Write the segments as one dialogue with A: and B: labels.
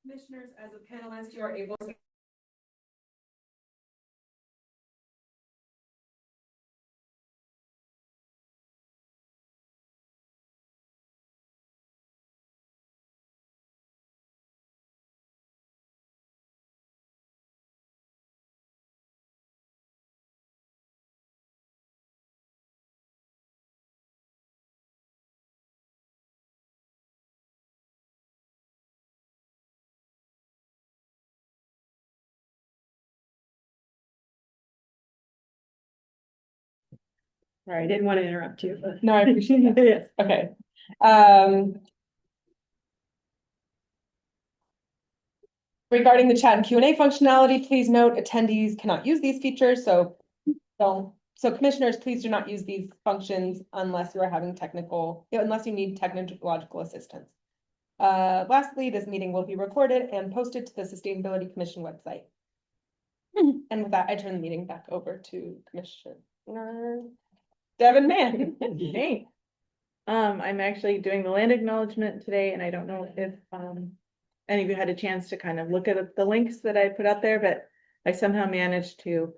A: Commissioners, as a panelist, you are able to.
B: Sorry, I didn't want to interrupt you. But...
A: No, I appreciate that.
B: Yes.
A: Okay. Regarding the chat and Q&A functionality, please note attendees cannot use these features, so commissioners, please do not use these functions unless you are having unless you need technological assistance. Lastly, this meeting will be recorded and posted to the Sustainability Commission website. And with that, I turn the meeting back over to Commissioner Devin Mann.
B: Hey. I'm actually doing the land acknowledgement today, and I don't know if any of you had a chance to kind of look at the links that I put out there, but I somehow managed to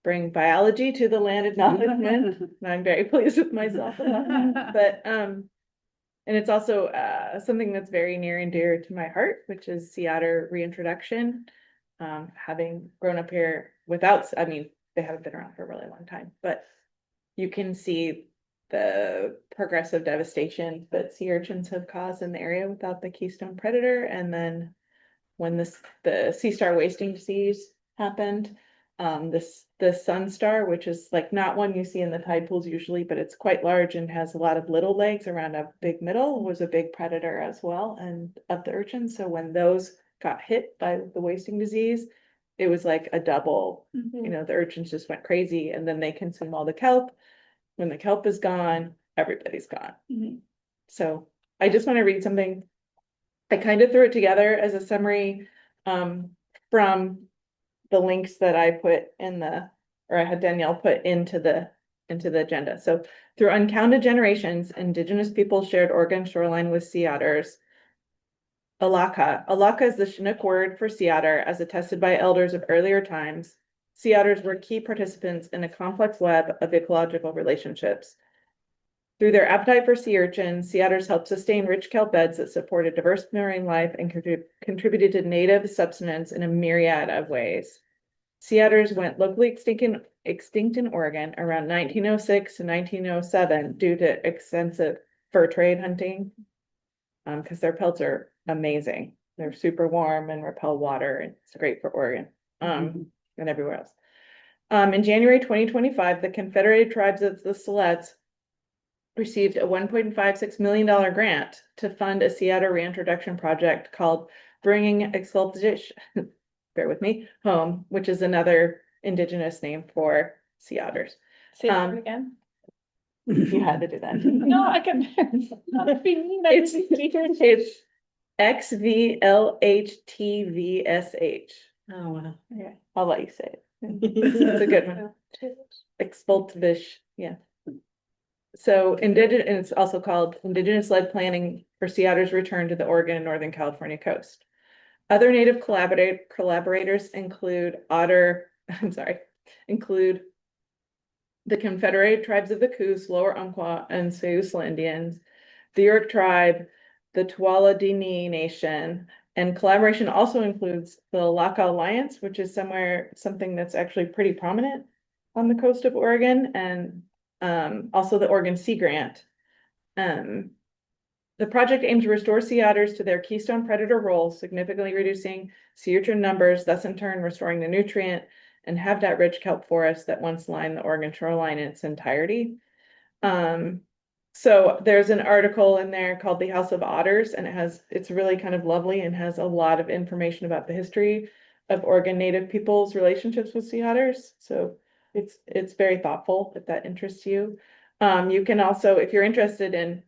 B: bring biology to the land acknowledgement, and I'm very pleased with myself about that. But and it's also something that's very near and dear to my heart, which is sea otter reintroduction. Having grown up here without, I mean, they haven't been around for a really long time, but you can see the progressive devastation that sea urchins have caused in the area without the keystone predator. And then when the sea star wasting disease happened, the sun star, which is like not one you see in the tide pools usually, but it's quite large and has a lot of little legs around a big middle, was a big predator as well, and of the urchins. So when those got hit by the wasting disease, it was like a double, you know, the urchins just went crazy, and then they consume all the kelp. When the kelp is gone, everybody's gone. So I just want to read something. I kind of threw it together as a summary from the links that I put in or I had Danielle put into the agenda. So through uncounted generations, indigenous people shared Oregon shoreline with sea otters. Alaka. Alaka is the Chinook word for sea otter, as attested by elders of earlier times. Sea otters were key participants in a complex web of ecological relationships. Through their appetite for sea urchins, sea otters helped sustain rich kelp beds that supported diverse marine life and contributed to native subsistence in a myriad of ways. Sea otters went locally extinct in Oregon around 1906 to 1907 due to extensive fur trade hunting, because their pelts are amazing. They're super warm and repel water, and it's great for Oregon and everywhere else. In January 2025, the Confederated Tribes of the Siletz received a $1.56 million grant to fund a sea otter reintroduction project called Bringing Exculpation, bear with me, Home, which is another indigenous name for sea otters.
A: Say that again.
B: You had to do that.
A: No, I can.
B: It's XVLHTVSH.
A: Oh, wow.
B: Yeah, I'll let you say it. It's a good one. Expultivish, yeah. So indigenous, and it's also called indigenous-led planning for sea otters return to the Oregon and Northern California coast. Other native collaborators include include the Confederated Tribes of the Coos, Lower Umpqua, and Siuslaw Indians, the Yurok tribe, the Tuolumne Nation, and collaboration also includes the Laka Alliance, which is something that's actually pretty prominent on the coast of Oregon, and also the Oregon Sea Grant. The project aims to restore sea otters to their keystone predator role, significantly reducing sea urchin numbers, thus in turn restoring the nutrient and habitat-rich kelp forests that once lined the Oregon shoreline in its entirety. So there's an article in there called The House of Otters, and it's really kind of lovely and has a lot of information about the history of Oregon Native people's relationships with sea otters. So it's very thoughtful if that interests you. You can also, if you're interested in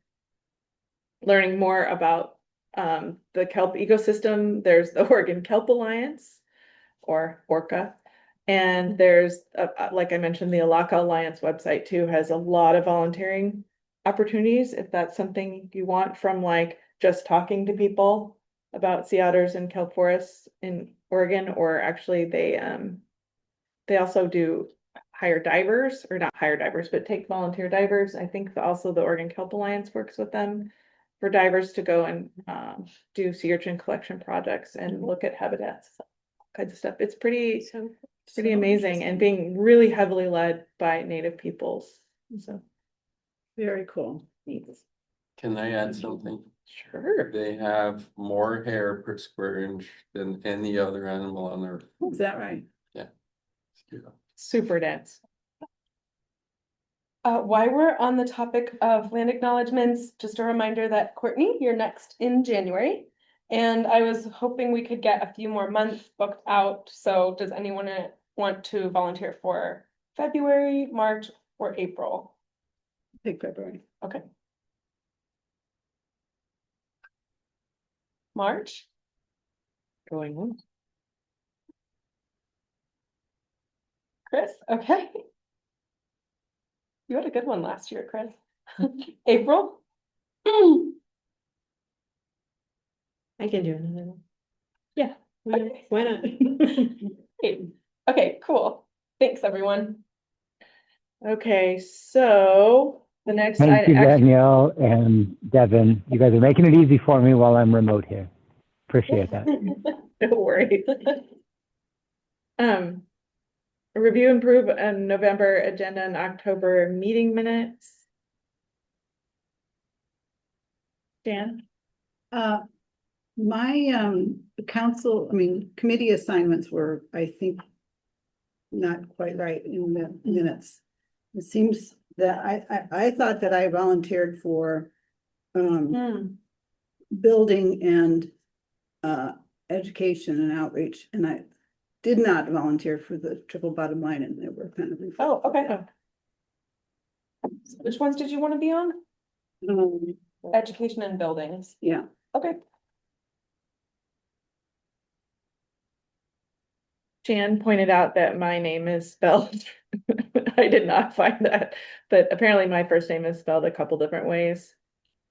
B: learning more about the kelp ecosystem, there's the Oregon Kelp Alliance, or ORCA. And there's, like I mentioned, the Alaka Alliance website too has a lot of volunteering opportunities if that's something you want, from like just talking to people about sea otters and kelp forests in Oregon, or actually they also do hire divers, or not hire divers, but take volunteer divers. I think also the Oregon Kelp Alliance works with them for divers to go and do sea urchin collection projects and look at habitats, kinds of stuff. It's pretty amazing, and being really heavily led by Native peoples. So
C: Very cool.
B: neat.
D: Can I add something?
B: Sure.
D: They have more hair per square inch than any other animal on earth.
C: Is that right?
B: Super dense.
A: While we're on the topic of land acknowledgements, just a reminder that Courtney, you're next in January. And I was hoping we could get a few more months booked out. So does anyone want to volunteer for February, March, or April?
C: Big February.
A: Okay. March?
B: Going on.
A: Chris, okay. You had a good one last year, Chris. April?
C: I can do another one.
A: Yeah.
C: Why not?
A: Okay, cool. Thanks, everyone.
B: Okay, so the next
E: Thank you,
B: item, actually,
E: Danielle and Devin. You guys are making it easy for me while I'm remote here. Appreciate that.
B: no worries. Review and approve a November agenda and October meeting minutes. Dan?
C: My council, committee assignments were, I think, not quite right in the minutes. It seems that I thought that I volunteered for building and education and outreach, and I did not volunteer for the triple bottom line, and they were kind of.
A: Oh, okay. Which ones did you want to be on? Education and buildings.
C: Yeah.
A: Okay.
B: Jan pointed out that my name is spelled. I did not find that, but apparently my first name is spelled a couple different ways.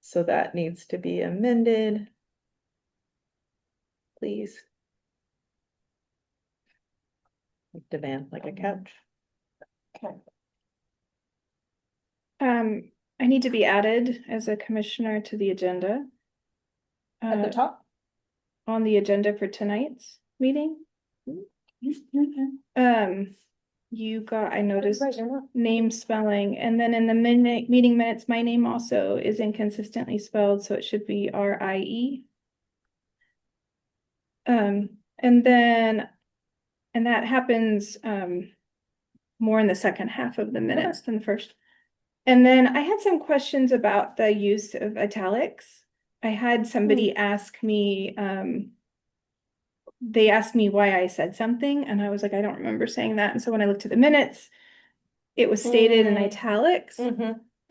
B: So that needs to be amended. Please. Divan like a couch.
A: Okay.
F: I need to be added as a commissioner to the agenda.
A: At the top?
F: On the agenda for tonight's meeting. I noticed
A: Right, you're not.
F: name spelling, and then in the meeting minutes, my name also is inconsistently spelled, so it should be R-I-E. And that happens more in the second half of the minutes than the first. And then I had some questions about the use of italics. I had somebody ask me, they asked me why I said something, and I was like, I don't remember saying that. And so when I looked at the minutes, it was stated in italics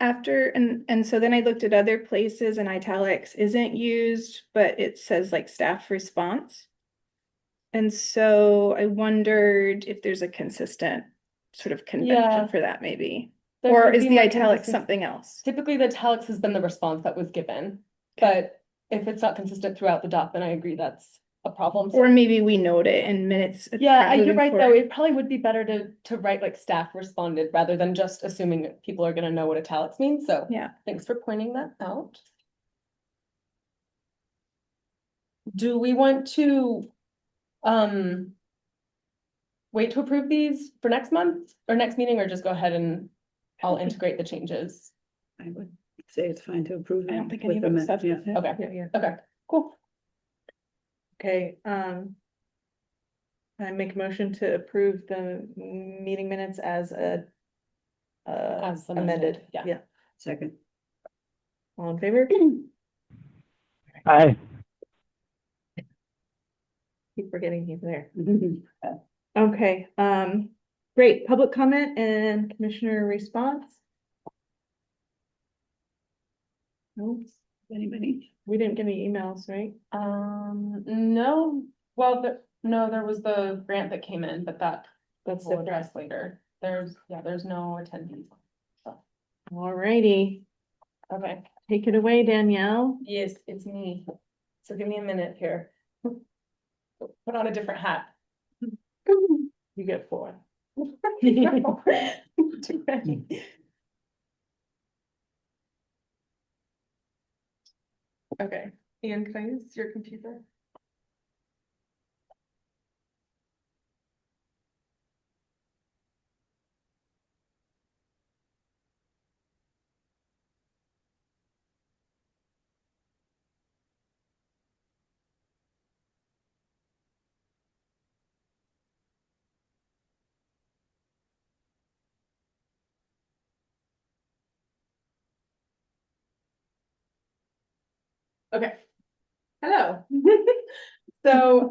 F: after, and so then I looked at other places and italics isn't used, but it says like staff response. And so I wondered if there's a consistent sort of convention for that maybe.
A: There
F: Or
A: could
F: is
A: be
F: the
A: more
F: italics
A: consistency.
F: something else?
A: Typically, the italics has been the response that was given, but if it's not consistent throughout the doc, then I agree that's a problem.
F: Or maybe we note it in minutes.
A: Yeah, you're
F: moving
A: right, though.
F: forward.
A: It probably would be better to write like staff responded rather than just assuming that people are gonna know what italics means, so.
F: Yeah.
A: Thanks for pointing that out. Do we want to, wait to approve these for next month or next meeting, or just go ahead and I'll integrate the changes?
C: I would say it's fine to approve.
F: I don't think
C: with
F: any of
C: the
F: it said.
C: min- yeah.
A: Okay.
B: Yeah.
A: Okay, cool.
B: Okay, I make a motion to approve the meeting minutes as
A: As
B: amended.
A: yeah.
B: Yeah,
C: Second.
B: all in favor?
E: Hi.
B: Keep forgetting he's there. Okay, great. Public comment and commissioner response? No,
C: Anybody?
B: we didn't get any emails, right?
A: No, well, no, there was the grant that came in, but that's
B: That's
A: we'll
B: different.
A: address later. There's no attendees.
B: All righty,
A: Okay,
B: take it away, Danielle.
A: yes, it's me. So give me a minute here. Put on a different hat. You get 4. Too many. Okay, Ian, can I use your computer? Okay. Hello. So,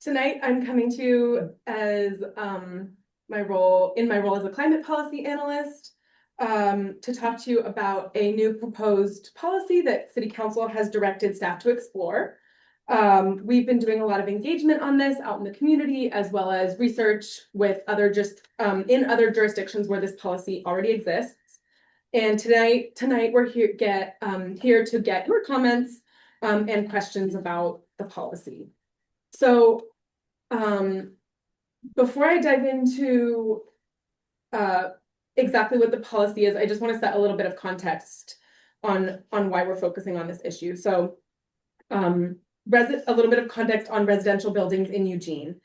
A: tonight I'm coming to you as, my role as a climate policy analyst, to talk to you about a new proposed policy that City Council has directed staff to explore. We've been doing a lot of engagement on this out in the community, as well as research with in other jurisdictions where this policy already exists. And tonight we're here to get your comments and questions about the policy. So before I dive into exactly what the policy is, I just want to set a little bit of context on why we're focusing on this issue. So a little bit of context on residential buildings in Eugene.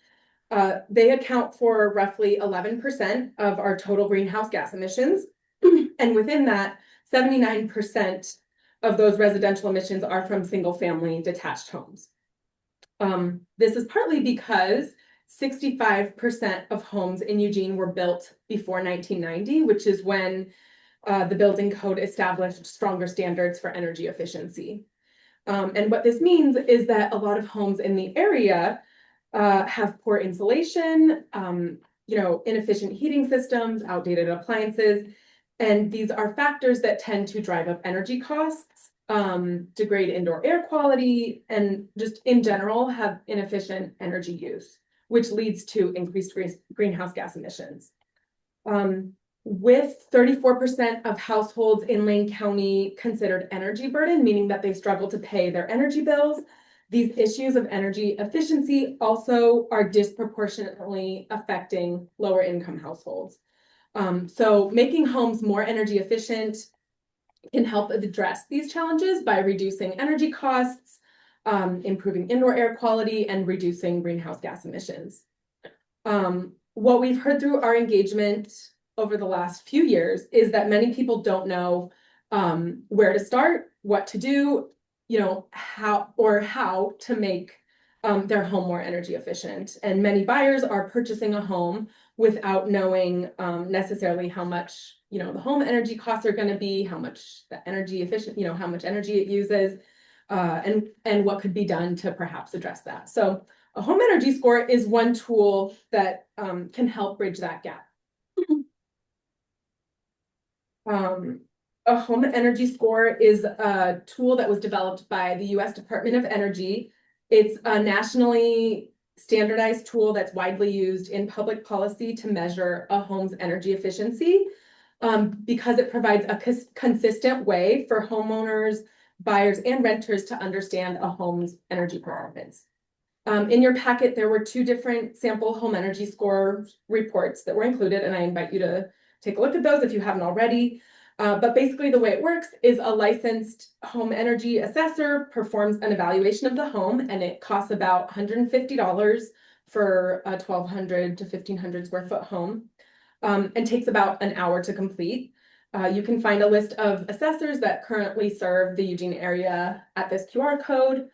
A: They account for roughly 11% of our total greenhouse gas emissions. And within that, 79% of those residential emissions are from single-family detached homes. This is partly because 65% of homes in Eugene were built before 1990, which is when the building code established stronger standards for energy efficiency. And what this means is that a lot of homes in the area have poor insulation, inefficient heating systems, outdated appliances, and these are factors that tend to drive up energy costs, degrade indoor air quality, and just in general have inefficient energy use, which leads to increased greenhouse gas emissions. With 34% of households in Lane County considered energy burden, meaning that they struggle to pay their energy bills, these issues of energy efficiency also are disproportionately affecting lower income households. So making homes more energy efficient can help address these challenges by reducing energy costs, improving indoor air quality, and reducing greenhouse gas emissions. What we've heard through our engagement over the last few years is that many people don't know where to start, what to do, how to make their home more energy efficient. And many buyers are purchasing a home without knowing necessarily how much the home energy costs are going to be, how much the energy efficient, how much energy it uses, and what could be done to perhaps address that. So a home energy score is one tool that can help bridge that gap. A home energy score is a tool that was developed by the U.S. Department of Energy. It's a nationally standardized tool that's widely used in public policy to measure a home's energy efficiency, because it provides a consistent way for homeowners, buyers, and renters to understand a home's energy performance. In your packet, there were 2 different sample home energy score reports that were included, and I invite you to take a look at those if you haven't already. But basically the way it works is a licensed home energy assessor performs an evaluation of the home, and it costs about $150 for a 1,200 to 1,500 square foot home, and takes about an hour to complete. You can find a list of assessors that currently serve the Eugene area at this QR code.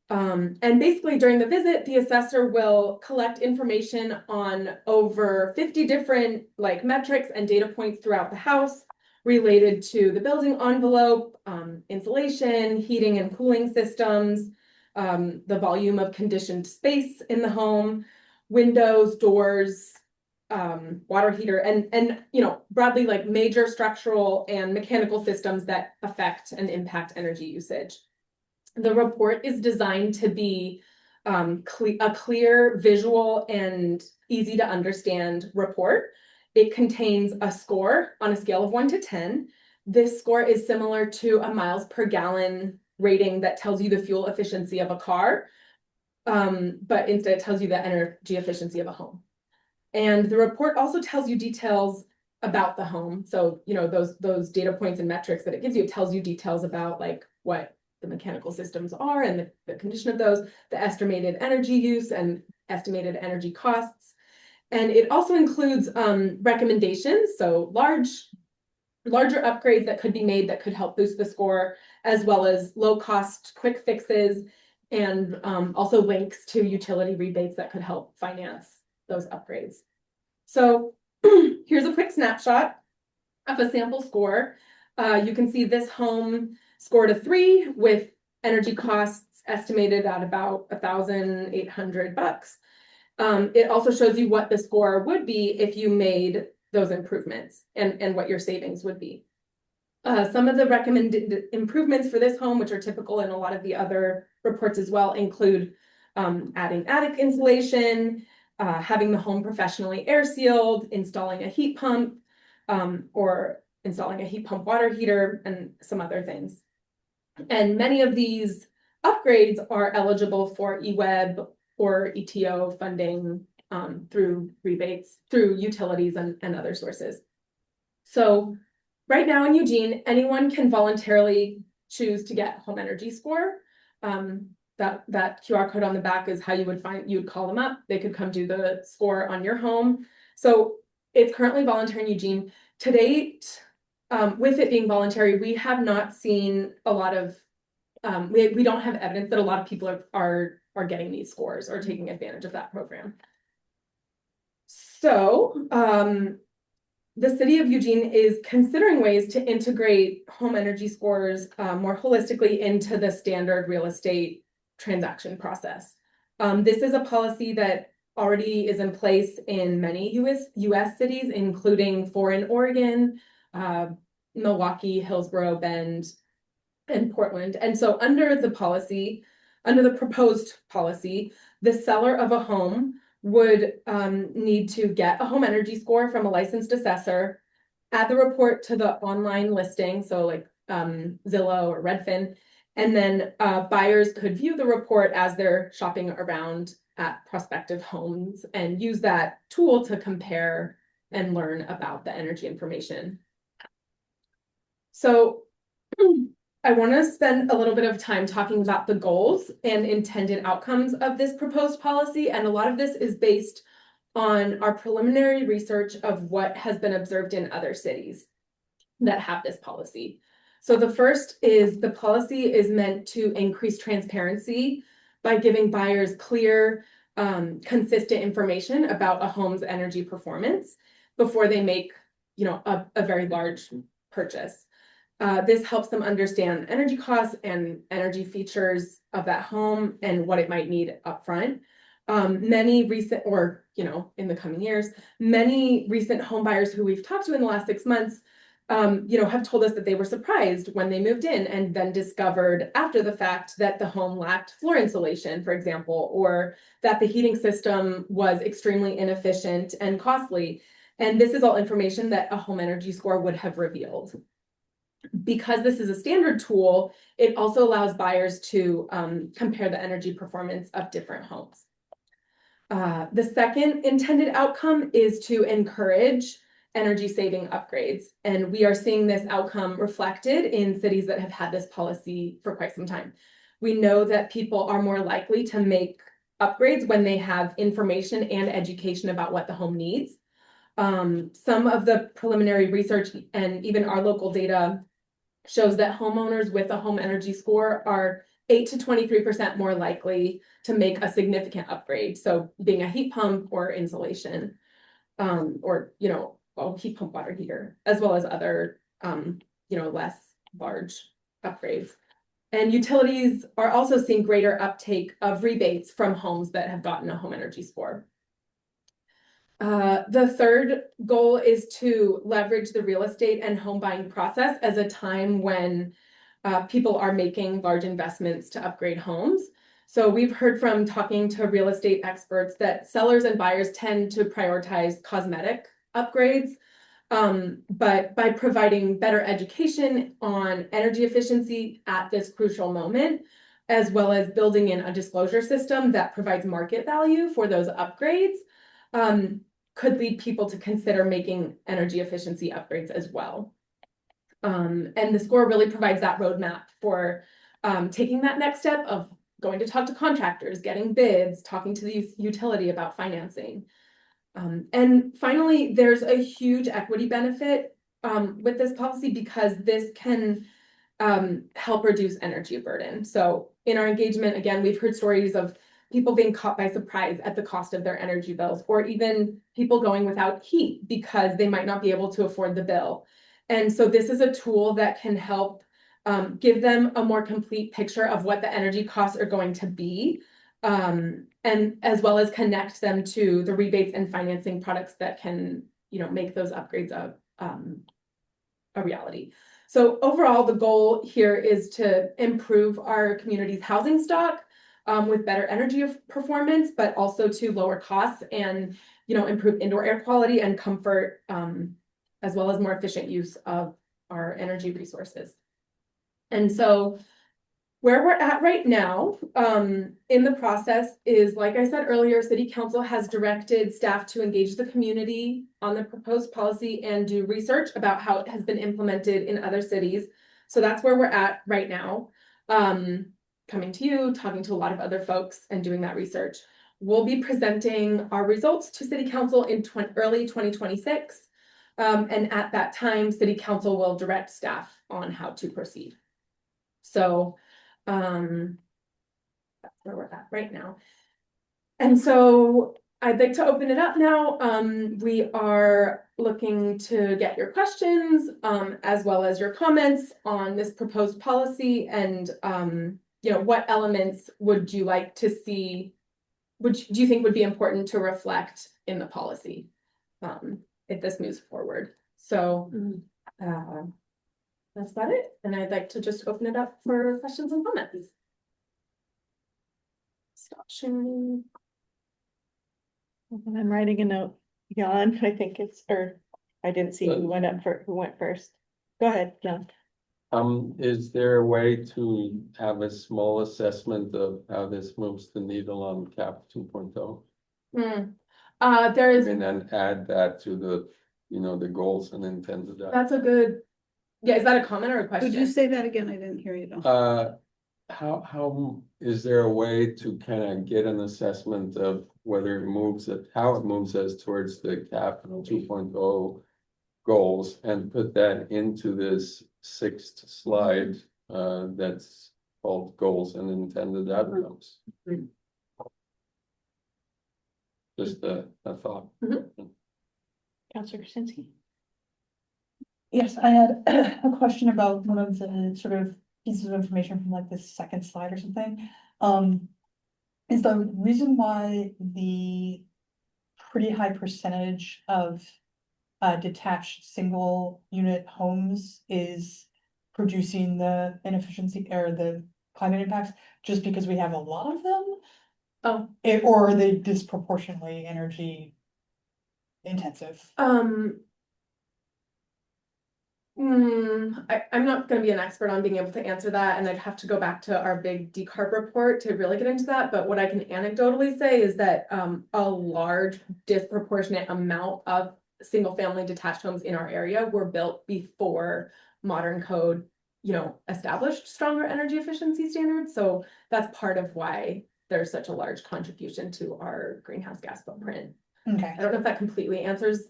A: And basically during the visit, the assessor will collect information on over 50 different metrics and data points throughout the house related to the building envelope, insulation, heating and cooling systems, the volume of conditioned space in the home, windows, doors, water heater, and broadly major structural and mechanical systems that affect and impact energy usage. The report is designed to be a clear, visual, and easy to understand report. It contains a score on a scale of 1 to 10. This score is similar to a miles per gallon rating that tells you the fuel efficiency of a car. But instead it tells you the energy efficiency of a home. And the report also tells you details about the home. So, you know, those data points and metrics that it gives you, it tells you details about like what the mechanical systems are and the condition of those, the estimated energy use and estimated energy costs. And it also includes recommendations, so larger upgrades that could be made that could help boost the score, as well as low cost quick fixes, and also links to utility rebates that could help finance those upgrades. So here's a quick snapshot of a sample score. You can see this home scored a 3 with energy costs estimated at about $1,800. It also shows you what the score would be if you made those improvements and what your savings would be. Some of the recommended improvements for this home, which are typical in a lot of the other reports as well, include adding attic insulation, having the home professionally air sealed, installing a heat pump, or installing a heat pump water heater, and some other things. And many of these upgrades are eligible for EWEB or ETO funding through rebates, through utilities and other sources. So right now in Eugene, anyone can voluntarily choose to get home energy score. That QR code on the back is how you would call them up. They could come do the score on your home. So it's currently voluntary in Eugene. To date, with it being voluntary, we have not seen a lot of, we don't have evidence that a lot of people are getting these scores or taking advantage of that program. So the city of Eugene is considering ways to integrate home energy scores more holistically into the standard real estate transaction process. This is a policy that already is in place in many US cities, including 4 in Oregon, Milwaukee, Hillsborough, Bend, and Portland. And so under the proposed policy, the seller of a home would need to get a home energy score from a licensed assessor, add the report to the online listing, so like Zillow or Redfin, and then buyers could view the report as they're shopping around at prospective homes and use that tool to compare and learn about the energy information. So I want to spend a little bit of time talking about the goals and intended outcomes of this proposed policy. And a lot of this is based on our preliminary research of what has been observed in other cities that have this policy. So the first is the policy is meant to increase transparency by giving buyers clear, consistent information about a home's energy performance before they make, you know, a very large purchase. This helps them understand energy costs and energy features of that home and what it might need upfront. Many recent, or, you know, in the coming years, many recent home buyers who we've talked to in the last 6 months, you know, have told us that they were surprised when they moved in and then discovered after the fact that the home lacked floor insulation, for example, or that the heating system was extremely inefficient and costly. And this is all information that a home energy score would have revealed. Because this is a standard tool, it also allows buyers to compare the energy performance of different homes. The second intended outcome is to encourage energy saving upgrades. And we are seeing this outcome reflected in cities that have had this policy for quite some time. We know that people are more likely to make upgrades when they have information and education about what the home needs. Some of the preliminary research and even our local data shows that homeowners with a home energy score are 8 to 23% more likely to make a significant upgrade. So being a heat pump or insulation, or, you know, a heat pump water heater, as well as other, you know, less large upgrades. And utilities are also seeing greater uptake of rebates from homes that have gotten a home energy score. The third goal is to leverage the real estate and home buying process as a time when people are making large investments to upgrade homes. So we've heard from talking to real estate experts that sellers and buyers tend to prioritize cosmetic upgrades But by providing better education on energy efficiency at this crucial moment, as well as building in a disclosure system that provides market value for those upgrades, could lead people to consider making energy efficiency upgrades as well. And the score really provides that roadmap for taking that next step of going to talk to contractors, getting bids, talking to the utility about financing. And finally, there's a huge equity benefit with this policy because this can help reduce energy burden. So in our engagement, again, we've heard stories of people being caught by surprise at the cost of their energy bills, or even people going without heat because they might not be able to afford the bill. And so this is a tool that can help give them a more complete picture of what the energy costs are going to be, and as well as connect them to the rebates and financing products that can, make those upgrades a reality. So overall, the goal here is to improve our community's housing stock with better energy performance, but also to lower costs and, improve indoor air quality and comfort, as well as more efficient use of our energy resources. And so where we're at right now in the process is, like I said earlier, City Council has directed staff to engage the community on the proposed policy and do research about how it has been implemented in other cities. So that's where we're at right now. Coming to you, talking to a lot of other folks and doing that research. We'll be presenting our results to City Council in early 2026. And at that time, City Council will direct staff on how to proceed. So that's where we're at right now. And so I'd like to open it up now. We are looking to get your questions, as well as your comments on this proposed policy, and what elements would you like to see, do you think would be important to reflect in the policy, if this moves forward? So that's about it. And I'd like to just open it up for questions and comments. Stop sharing.
B: I'm writing a note, Jan, I think or I didn't see who went first. Go ahead, John.
D: Is there a way to have a small assessment of how this moves the needle on CAP 2.0?
A: There is.
D: And then add that to the, the goals and intended.
A: That's a good. Yeah, is that a comment or a question?
C: Would you say that again? I didn't hear you though.
D: How is there a way to kind of get an assessment of whether how it moves us towards the CAP 2.0 goals, and put that into this sixth slide that's called goals and intended outcomes? Just a thought.
B: Councilor Krasinski.
G: Yes, I had a question about one of the sort of pieces of information from like the second slide or something. Is the reason why the pretty high percentage of detached single unit homes is producing the inefficiency or the climate impacts just because we have a lot of them? Or are they disproportionately energy intensive?
A: I'm not going to be an expert on being able to answer that, and I'd have to go back to our big decarb report to really get into that. But what I can anecdotally say is that a large disproportionate amount of single family detached homes in our area were built before modern code, established stronger energy efficiency standards. So that's part of why there's such a large contribution to our greenhouse gas footprint.
G: Okay.
A: I don't know if that completely answers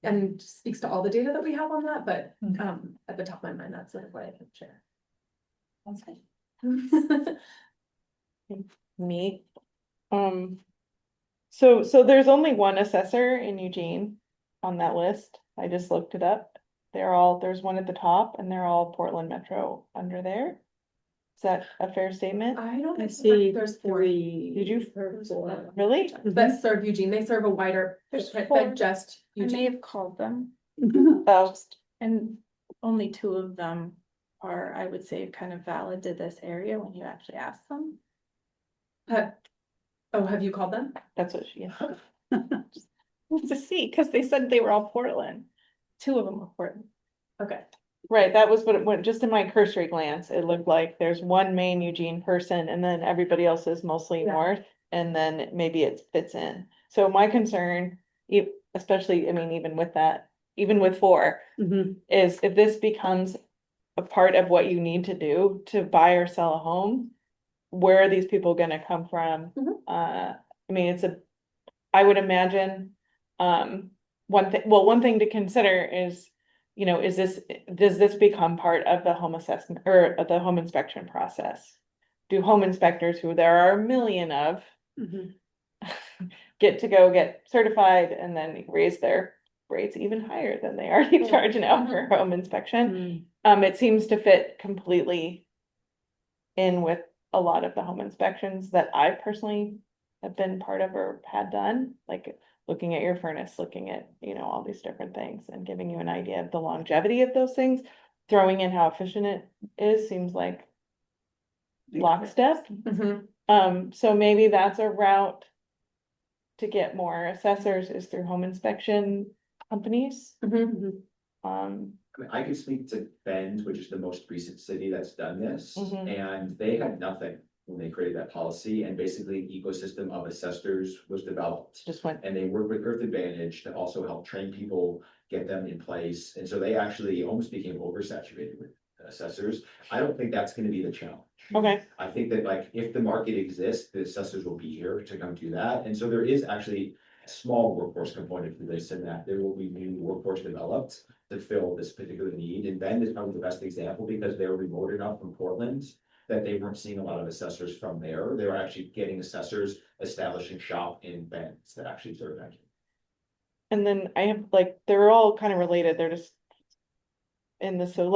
A: and speaks to all the data that we have on that, but at the top of my mind, that's sort of what I can share.
G: That's good.
B: Me. So there's only one assessor in Eugene on that list. I just looked it up. There's one at the top, and they're all Portland Metro under there. Is that a fair statement?
A: I don't
C: I
A: think
C: see
A: there's four.
B: Did you? Really?
A: That serve Eugene. They serve a wider
F: There's
A: footprint
F: four.
A: than just
F: I may
A: Eugene.
F: have called them,
B: Oh,
F: and only two of them are, I would say, kind of valid to this area when you actually ask them.
A: Have you called them?
B: that's what she.
F: To see, because they said they were all Portland. two of them were Portland.
A: Okay.
B: Right, that was what it went, just in my cursory glance, it looked like there's one main Eugene person and then everybody else is mostly
A: Yeah.
B: north. And then maybe it fits in. So my concern, especially, I mean, even with that, even with 4,
C: Mhm.
B: is if this becomes a part of what you need to do to buy or sell a home, where are these people gonna come from?
A: Mhm.
B: I mean, I would imagine, one thing to consider is, does this become part of the home assessment or the home inspection process? Do home inspectors, who there are a million of,
C: Mhm.
B: get to go get certified and then raise their rates even higher than they already charge now for home inspection? It seems to fit completely in with a lot of the home inspections that I personally have been part of or had done, like looking at your furnace, looking at, all these different things and giving you an idea of the longevity of those things. Throwing in how efficient it is seems like lockstep. So maybe that's a route to get more assessors, is through home inspection companies.
C: Mhm.
H: I mean, I could speak to Bend, which is the most recent city that's done this,
B: Mhm.
H: and they had nothing when they created that policy, and basically an ecosystem of assessors was developed.
B: Just went,
H: And they work with Earth Advantage to also help train people, get them in place, and so they actually almost became oversaturated with assessors. I don't think that's gonna be the challenge.
B: okay,
H: I think that like, if the market exists, the assessors will be here to come do that, and so there is actually a small workforce component to this, and that there will be new workforce developed to fill this particular need, and Bend is probably the best example because they were remote enough from Portland that they weren't seeing a lot of assessors from there. They were actually getting assessors establishing shop in Bend that actually serve that.
B: and then I have they're all kind of related, they're just in this, so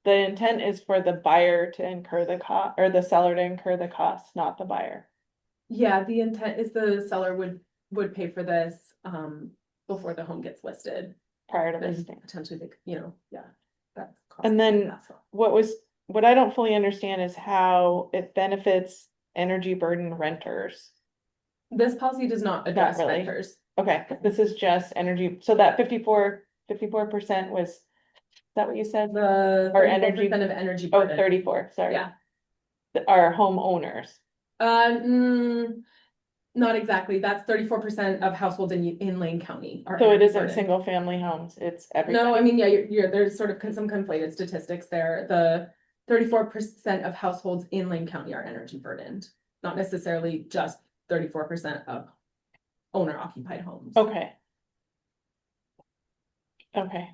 B: the intent is for the buyer to incur the cost, or the seller to incur the costs, not the buyer.
A: Yeah, the intent is the seller would pay for this, before the home gets listed.
B: Prior to
A: Then
B: listing.
A: potentially, yeah. That's
B: And then
A: hassle.
B: what I don't fully understand is how it benefits energy burden renters.
A: This policy does not address
B: really.
A: renters.
B: Okay, this is just energy, so that 54% was, is that what you said?
A: The
B: Or
A: 34% of energy
B: Oh,
A: burden.
B: 34, sorry.
A: Yeah.
B: Are homeowners.
A: Not exactly. That's 34% of households in Lane County. are
B: So it
A: energy
B: isn't
A: burdened.
B: single family homes, it's everybody.
A: No, I mean, yeah, there's sort of some conflated statistics there. The 34% of households in Lane County are energy burdened, not necessarily just 34% of owner occupied homes.
B: Okay. Okay.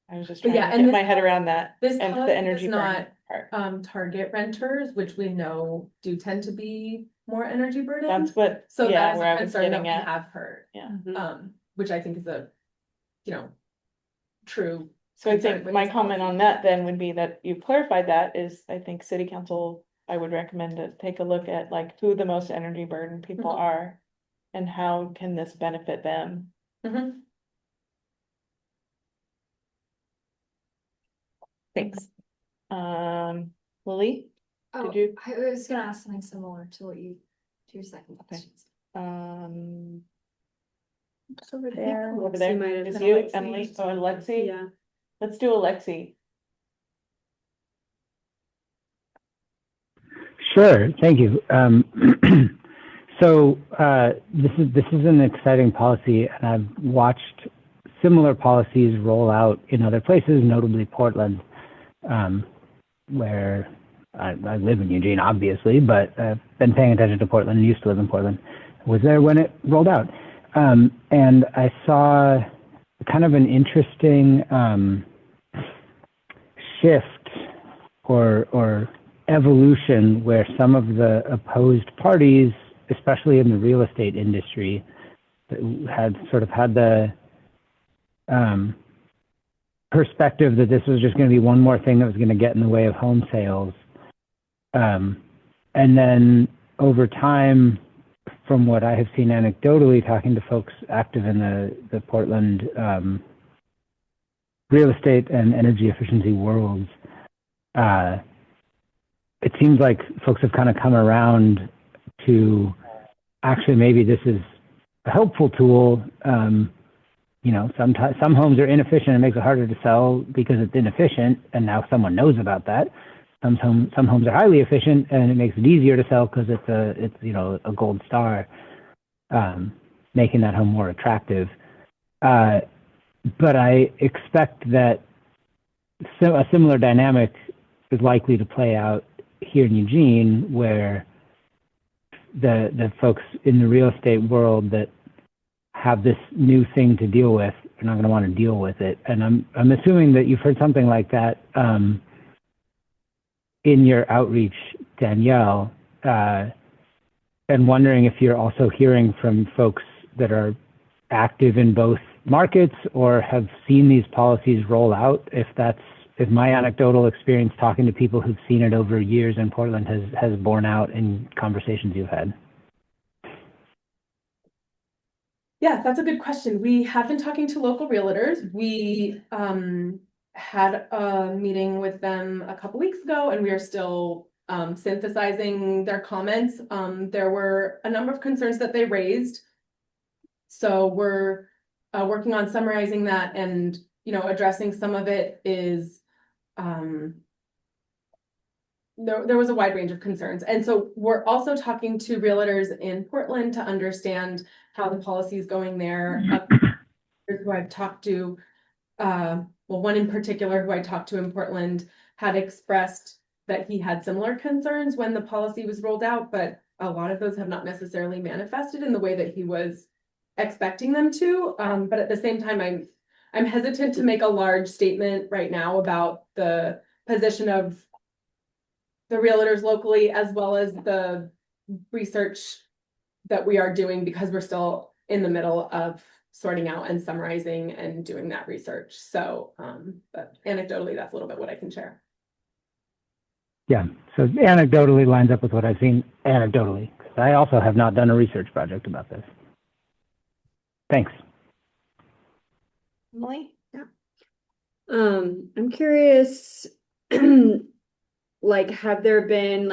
B: I was just
A: But
B: trying
A: yeah,
B: to
A: and
B: get
A: this
B: my head
A: policy-
B: around that.
A: this
B: and
A: policy
B: the energy
A: does
B: burden
A: not,
B: part.
A: Target renters, which we know do tend to be more energy burdened.
B: That's what,
A: So
B: yeah,
A: that is
B: where
A: a
B: I was
A: concern that
B: getting
A: we
B: at.
A: have heard,
B: Yeah.
A: which I think is a, true.
B: So I
A: concern
B: think
A: with
B: my
A: this
B: comment
A: policy.
B: on that then would be that you've clarified that is, I think city council, I would recommend to take a look at who the most energy burdened people
A: Mhm.
B: are. And how can this benefit them?
A: Mhm.
B: Thanks. Lily,
I: Oh,
B: did you?
I: I was gonna ask something similar to what you, to your second
B: Okay.
I: question.
B: It's over
I: think
B: there, over
I: Alexi
B: there.
I: might have
B: Is
I: been
B: you,
I: Alexi.
B: Emily, oh, Alexi?
I: Yeah.
B: Let's do Alexi.
E: Sure, thank you. So this is an exciting policy, and I've watched similar policies roll out in other places, notably Portland, where I live in Eugene, obviously, but I've been paying attention to Portland and used to live in Portland. Was there when it rolled out, and I saw kind of an interesting shift or evolution where some of the opposed parties, especially in the real estate industry, had the perspective that this was just going to be one more thing that was going to get in the way of home sales. And then over time, from what I have seen anecdotally, talking to folks active in the Portland real estate and energy efficiency worlds, it seems like folks have kind of come around to actually maybe this is a helpful tool sometimes some homes are inefficient and it makes it harder to sell because it's inefficient, and now someone knows about that. Some homes are highly efficient and it makes it easier to sell because it's a gold star, making that home more attractive. But I expect that a similar dynamic is likely to play out here in Eugene, where the folks in the real estate world that have this new thing to deal with are not going to want to deal with it. And I'm assuming that you've heard something like that in your outreach, Danielle, and wondering if you're also hearing from folks that are active in both markets or have seen these policies roll out, if my anecdotal experience talking to people who've seen it over years in Portland has borne out in conversations you've had.
A: Yeah, that's a good question. We have been talking to local realtors. We had a meeting with them a couple weeks ago, and we are still synthesizing their comments. There were a number of concerns that they raised. So we're working on summarizing that, and addressing some of it is there was a wide range of concerns. And so we're also talking to realtors in Portland to understand how the policy is going there. Who I've talked to, one in particular who I talked to in Portland had expressed that he had similar concerns when the policy was rolled out, but a lot of those have not necessarily manifested in the way that he was expecting them to. But at the same time, I'm hesitant to make a large statement right now about the position of the realtors locally, as well as the research that we are doing, because we're still in the middle of sorting out and summarizing and doing that research. So, but anecdotally, that's a little bit what I can share.
E: Yeah, so anecdotally lines up with what I've seen anecdotally, because I also have not done a research project about this. Thanks.
F: Emily?
J: I'm curious, like, have there been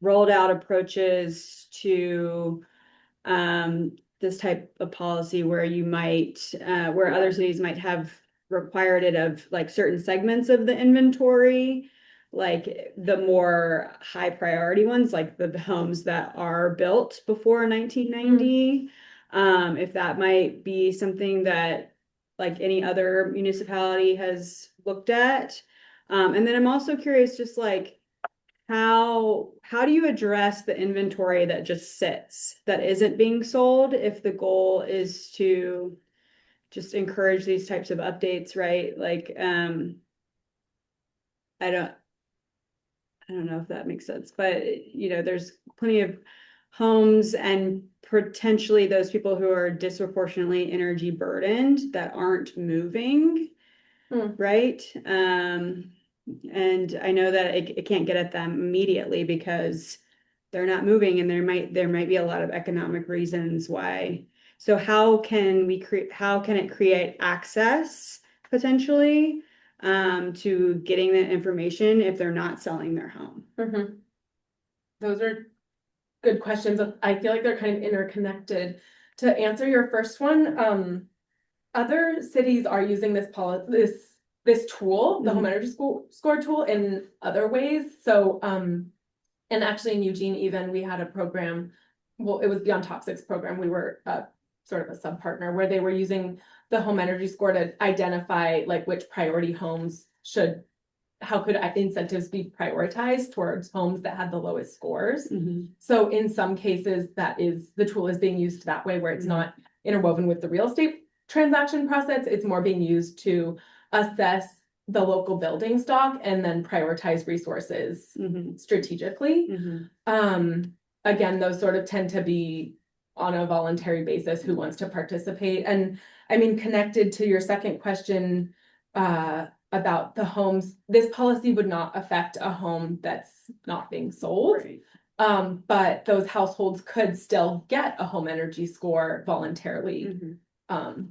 J: rolled out approaches to this type of policy where you might where other cities might have required it of like certain segments of the inventory, like the more high priority ones, like the homes that are built before 1990? If that might be something that like any other municipality has looked at. And then I'm also curious, just like, how do you address the inventory that just sits, that isn't being sold, if the goal is to just encourage these types of updates, right? Like, I don't know if that makes sense, but there's plenty of homes and potentially those people who are disproportionately energy burdened that aren't moving, right? And I know that it can't get at them immediately because they're not moving, and there might be a lot of economic reasons why. So how can it create access potentially to getting the information if they're not selling their home?
A: Those are good questions. I feel like they're kind of interconnected. To answer your first one, other cities are using this tool, the home energy score tool, in other ways. So, and actually in Eugene, even we had a program. Well, it was Beyond Toxics program. We were sort of a sub partner where they were using the home energy score to identify like which priority homes how could incentives be prioritized towards homes that had the lowest scores. So in some cases, the tool is being used that way, where it's not interwoven with the real estate transaction process. It's more being used to assess the local building stock and then prioritize resources strategically. Again, those sort of tend to be on a voluntary basis who wants to participate. And I mean, connected to your second question, about the homes, this policy would not affect a home that's not being sold. Right. But those households could still get a home energy score voluntarily.
J: But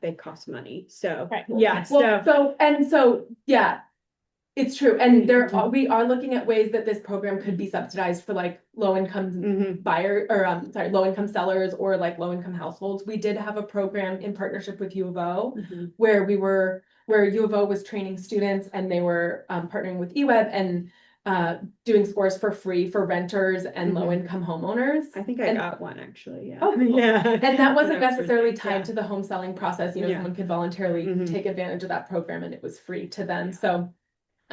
J: they cost money. So
A: right.
J: yeah.
A: Well, so yeah, It's true, and we are looking at ways that this program could be subsidized for like low-income
J: Mhm.
A: buyer, or low-income sellers or like low-income households. We did have a program in partnership with U of O
J: Mhm.
A: where where U of O was training students and they were partnering with eWeb and doing scores for free for renters and
J: Mhm.
A: low-income homeowners.
J: I think I
A: And-
J: got one actually, yeah.
A: Oh, cool.
J: Yeah.
A: And that wasn't
J: Whatever.
A: necessarily tied
J: Yeah.
A: to the home selling process, you know,
J: Yeah.
A: someone could voluntarily
J: Mhm.
A: take advantage of that program and it was free to them, so.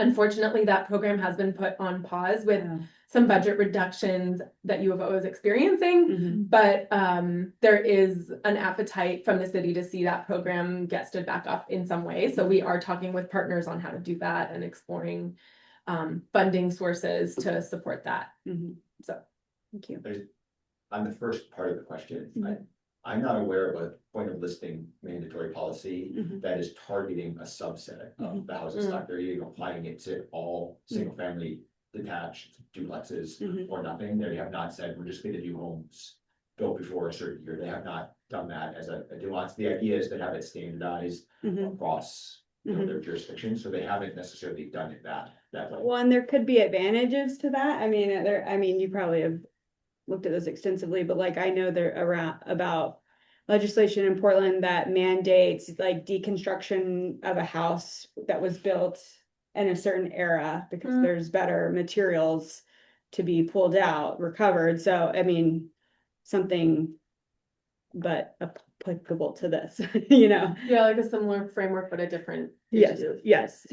A: Unfortunately, that program has been put on pause with
J: Yeah.
A: some budget reductions that U of O is experiencing.
J: Mhm.
A: But there is an appetite from the city to see that program get stood back up in some way. So we are talking with partners on how to do that and exploring funding sources to support that.
J: Mhm.
A: So
J: Thank you.
H: On the first part of the question,
J: Mhm.
H: I'm not aware of a point of listing mandatory policy
J: Mhm.
H: that is targeting a subset of the housing stock. They're either applying it to all single family detached duplexes
J: Mhm.
H: or nothing. They have not said, we're just gonna do homes built before a certain year. They have not done that as a nuance. The idea is to have it standardized
J: Mhm.
H: across, their jurisdiction, so they haven't necessarily done it that way.
J: Well, and there could be advantages to that. I mean, you probably have looked at this extensively, but like I know there around about legislation in Portland that mandates like deconstruction of a house that was built in a certain era because
A: Mm.
J: there's better materials to be pulled out, recovered. So, I mean, something but applicable to this, you know?
A: yeah, like a similar framework, but a different
J: Yes,
A: issue.
J: yes.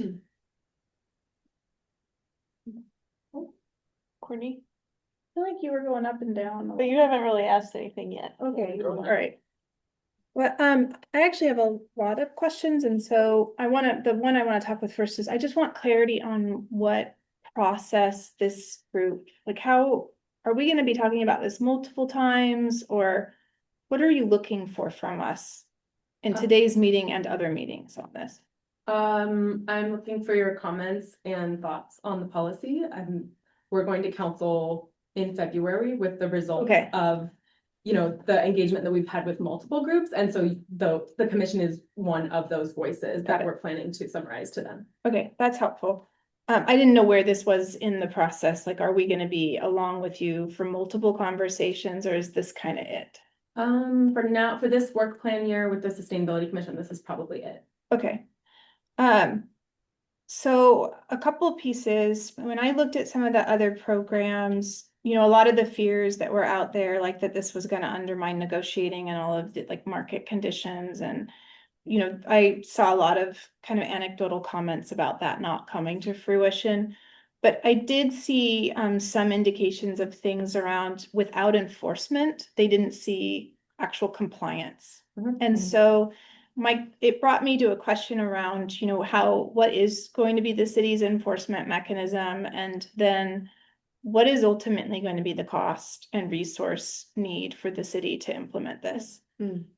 F: Courtney? I feel like you were going up and down.
B: But you haven't really asked anything yet.
F: Okay,
D: Go
F: all
D: ahead.
F: right. Well, I actually have a lot of questions, and so the one I wanna talk with first is, I just want clarity on what process this group, like how, are we gonna be talking about this multiple times, or what are you looking for from us in today's meeting and other meetings on this?
A: I'm looking for your comments and thoughts on the policy. We're going to council in February with the results
F: Okay.
A: of, the engagement that we've had with multiple groups. And so the commission is one of those voices
F: Got
A: that
F: it.
A: we're planning to summarize to them.
F: Okay, that's helpful. I didn't know where this was in the process, like, are we gonna be along with you for multiple conversations, or is this kind of it?
A: For now, for this work plan year with the Sustainability Commission, this is probably it.
F: Okay. So a couple of pieces, when I looked at some of the other programs, a lot of the fears that were out there, like that this was gonna undermine negotiating and all of the like market conditions, and I saw a lot of kind of anecdotal comments about that not coming to fruition. But I did see some indications of things around without enforcement, they didn't see actual compliance. And so it brought me to a question around, what is going to be the city's enforcement mechanism? And then what is ultimately going to be the cost and resource need for the city to implement this?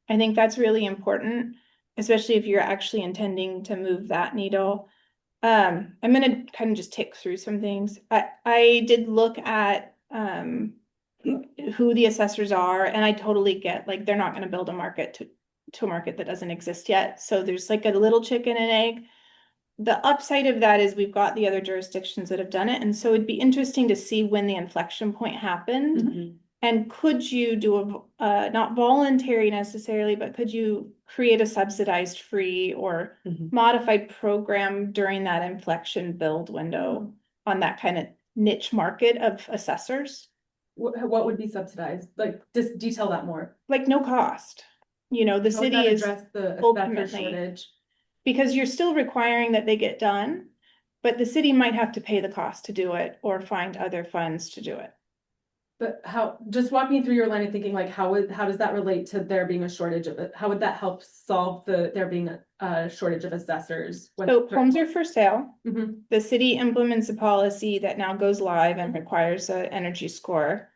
F: I think that's really important, especially if you're actually intending to move that needle. I'm gonna kind of just tick through some things. I did look at who the assessors are, and I totally get, like, they're not gonna build a market to a market that doesn't exist yet. So there's like a little chicken and egg. The upside of that is we've got the other jurisdictions that have done it, and so it'd be interesting to see when the inflection point happened. And could you do not voluntary necessarily, but could you create a subsidized free or modified program during that inflection build window on that kind of niche market of assessors?
A: What would be subsidized? Like, just detail that more.
F: Like no cost. The
A: How would
F: city
A: that
F: is
A: address the assessor
F: ultimately,
A: shortage?
F: because you're still requiring that they get done, but the city might have to pay the cost to do it or find other funds to do it.
A: But just walk me through your line of thinking, like, how does that relate to there being a shortage of it? How would that help solve there being a shortage of assessors?
F: So homes are for sale.
A: Mhm.
F: The city implements a policy that now goes live and requires an energy score.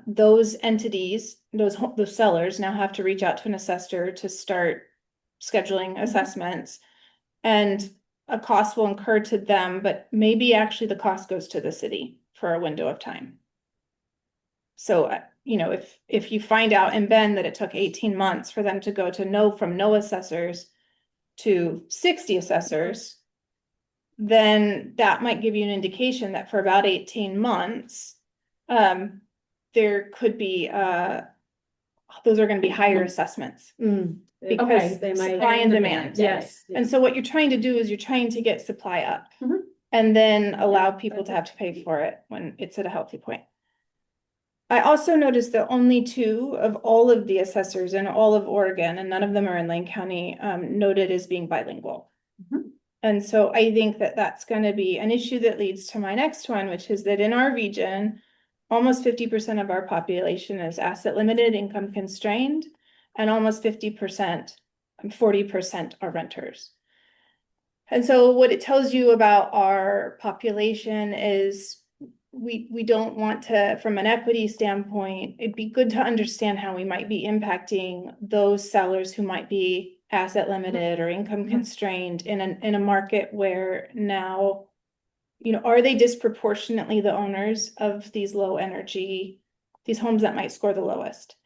F: Those entities, those sellers now have to reach out to an assessor to start scheduling assessments. And a cost will incur to them, but maybe actually the cost goes to the city for a window of time. So, if you find out in Bend that it took 18 months for them to go to from no assessors to 60 assessors, then that might give you an indication that for about 18 months, there could be, those are gonna be higher assessments. Because
J: They might.
F: supply and demand.
J: Yes.
F: And so what you're trying to do is you're trying to get supply up.
A: Mhm.
F: And then allow people to have to pay for it when it's at a healthy point. I also noticed that only 2 of all of the assessors in all of Oregon, and none of them are in Lane County, noted as being bilingual.
A: Mhm.
F: And so I think that that's gonna be an issue that leads to my next one, which is that in our region, almost 50% of our population is asset limited, income constrained, and almost 50%, 40% are renters. And so what it tells you about our population is we don't want to, from an equity standpoint, it'd be good to understand how we might be impacting those sellers who might be asset limited or income constrained in a market where now, are they disproportionately the owners of these low energy, these homes that might score the lowest?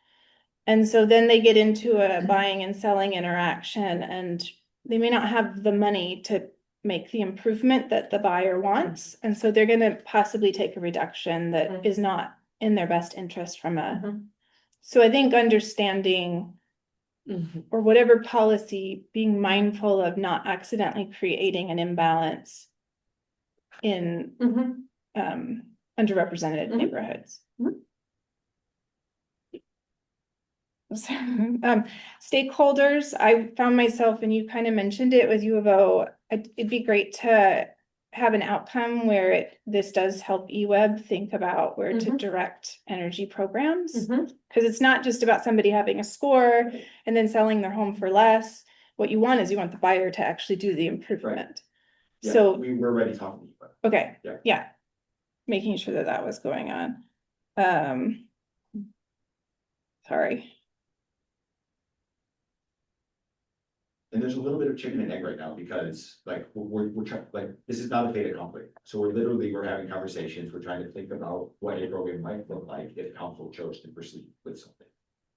F: And so then they get into a buying and selling interaction, and they may not have the money to make the improvement that the buyer wants. And so they're gonna possibly take a reduction that is not in their best interest from a. So I think understanding or whatever policy, being mindful of not accidentally creating an imbalance in underrepresented neighborhoods. So, stakeholders, I found myself, and you kind of mentioned it with U of O, it'd be great to have an outcome where this does help eWeb think about where to direct energy programs. Because it's not just about somebody having a score and then selling their home for less. What you want is you want the buyer to actually do the improvement.
H: Yeah,
F: So
H: we're ready talking to you.
F: okay,
H: Yeah.
F: yeah, making sure that that was going on. Sorry.
H: And there's a little bit of chicken and egg right now because like we're trying, like, this is not a fait accompli. So we're having conversations, we're trying to think about what a program might look like if council chose to proceed with something.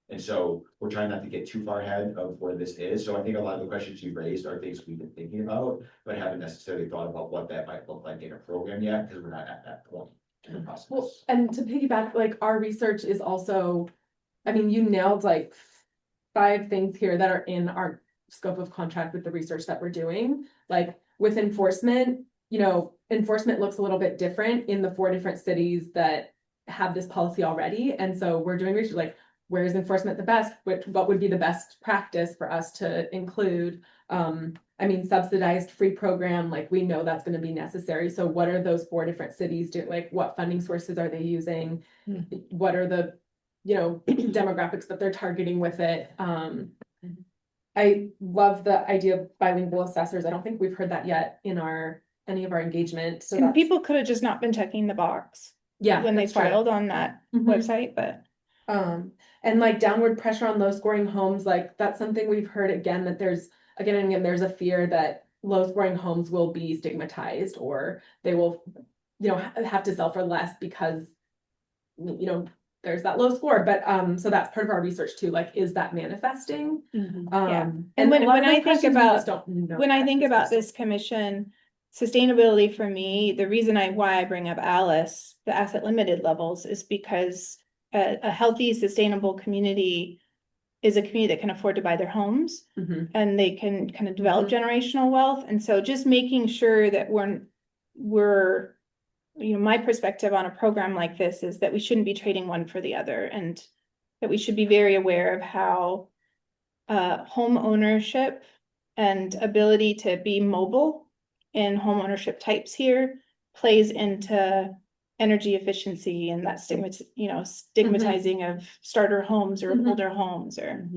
H: And so we're trying not to get too far ahead of where this is. So I think a lot of the questions you raised are things we've been thinking about, but haven't necessarily thought about what that might look like in a program yet, because we're not at that point in the process.
A: Well, and to piggyback, like our research is also, I mean, you nailed like 5 things here that are in our scope of contract with the research that we're doing. Like with enforcement, enforcement looks a little bit different in the 4 different cities that have this policy already. And so we're doing research like, where is enforcement the best? What would be the best practice for us to include? I mean, subsidized free program, like we know that's going to be necessary. So what are those 4 different cities doing? Like what funding sources are they using? What are the, demographics that they're targeting with it? I love the idea of bilingual assessors. I don't think we've heard that yet in any of our engagement. So
F: And people could have just not been checking the box.
A: Yeah,
F: When they
A: that's true.
F: filed on that website, but.
A: And like downward pressure on low scoring homes, like that's something we've heard again, that there's again and again, there's a fear that low scoring homes will be stigmatized or they will, have to sell for less because, there's that low score. But so that's part of our research too. Like, is that manifesting?
F: Yeah.
A: And
F: when
A: a lot of
F: I
A: those
F: think
A: questions we
F: about
A: just don't know
F: when I
A: yet.
F: think about this commission, sustainability for me, the reason why I bring up Alice, the asset limited levels, is because a healthy, sustainable community is a community that can afford to buy their homes and they can kind of develop generational wealth. And so just making sure that we're my perspective on a program like this is that we shouldn't be trading one for the other, and that we should be very aware of how home ownership and ability to be mobile in home ownership types here plays into energy efficiency and that stigmatizing of starter homes or older homes or.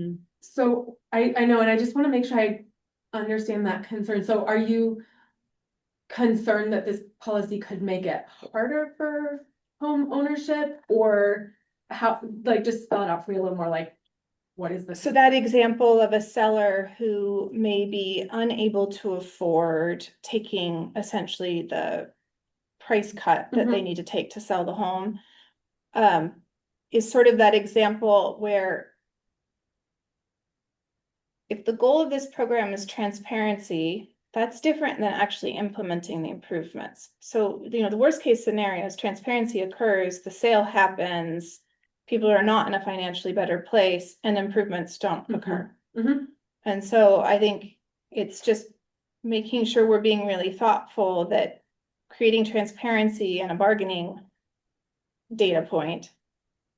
A: So I know, and I just want to make sure I understand that concern. So are you concerned that this policy could make it harder for home ownership, or how, like, just spell it out for me a little more, like, what is this?
F: So that example of a seller who may be unable to afford taking essentially the price cut that they need to take to sell the home, is sort of that example where if the goal of this program is transparency, that's different than actually implementing the improvements. So, the worst case scenario is transparency occurs, the sale happens, people are not in a financially better place, and improvements don't occur. And so I think it's just making sure we're being really thoughtful that creating transparency and a bargaining data point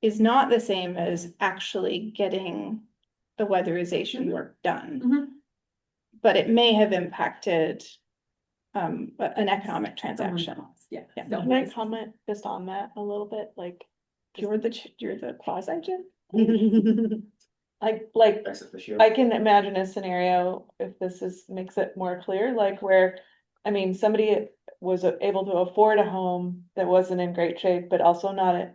F: is not the same as actually getting the weatherization work done. But it may have impacted an economic transaction.
A: Yeah.
F: Yeah.
B: Can I comment just on that a little bit, like,
F: You're the quasi judge?
B: like,
H: Ex officio.
B: I can imagine a scenario, if makes it more clear, like where, I mean, somebody was able to afford a home that wasn't in great shape, but also not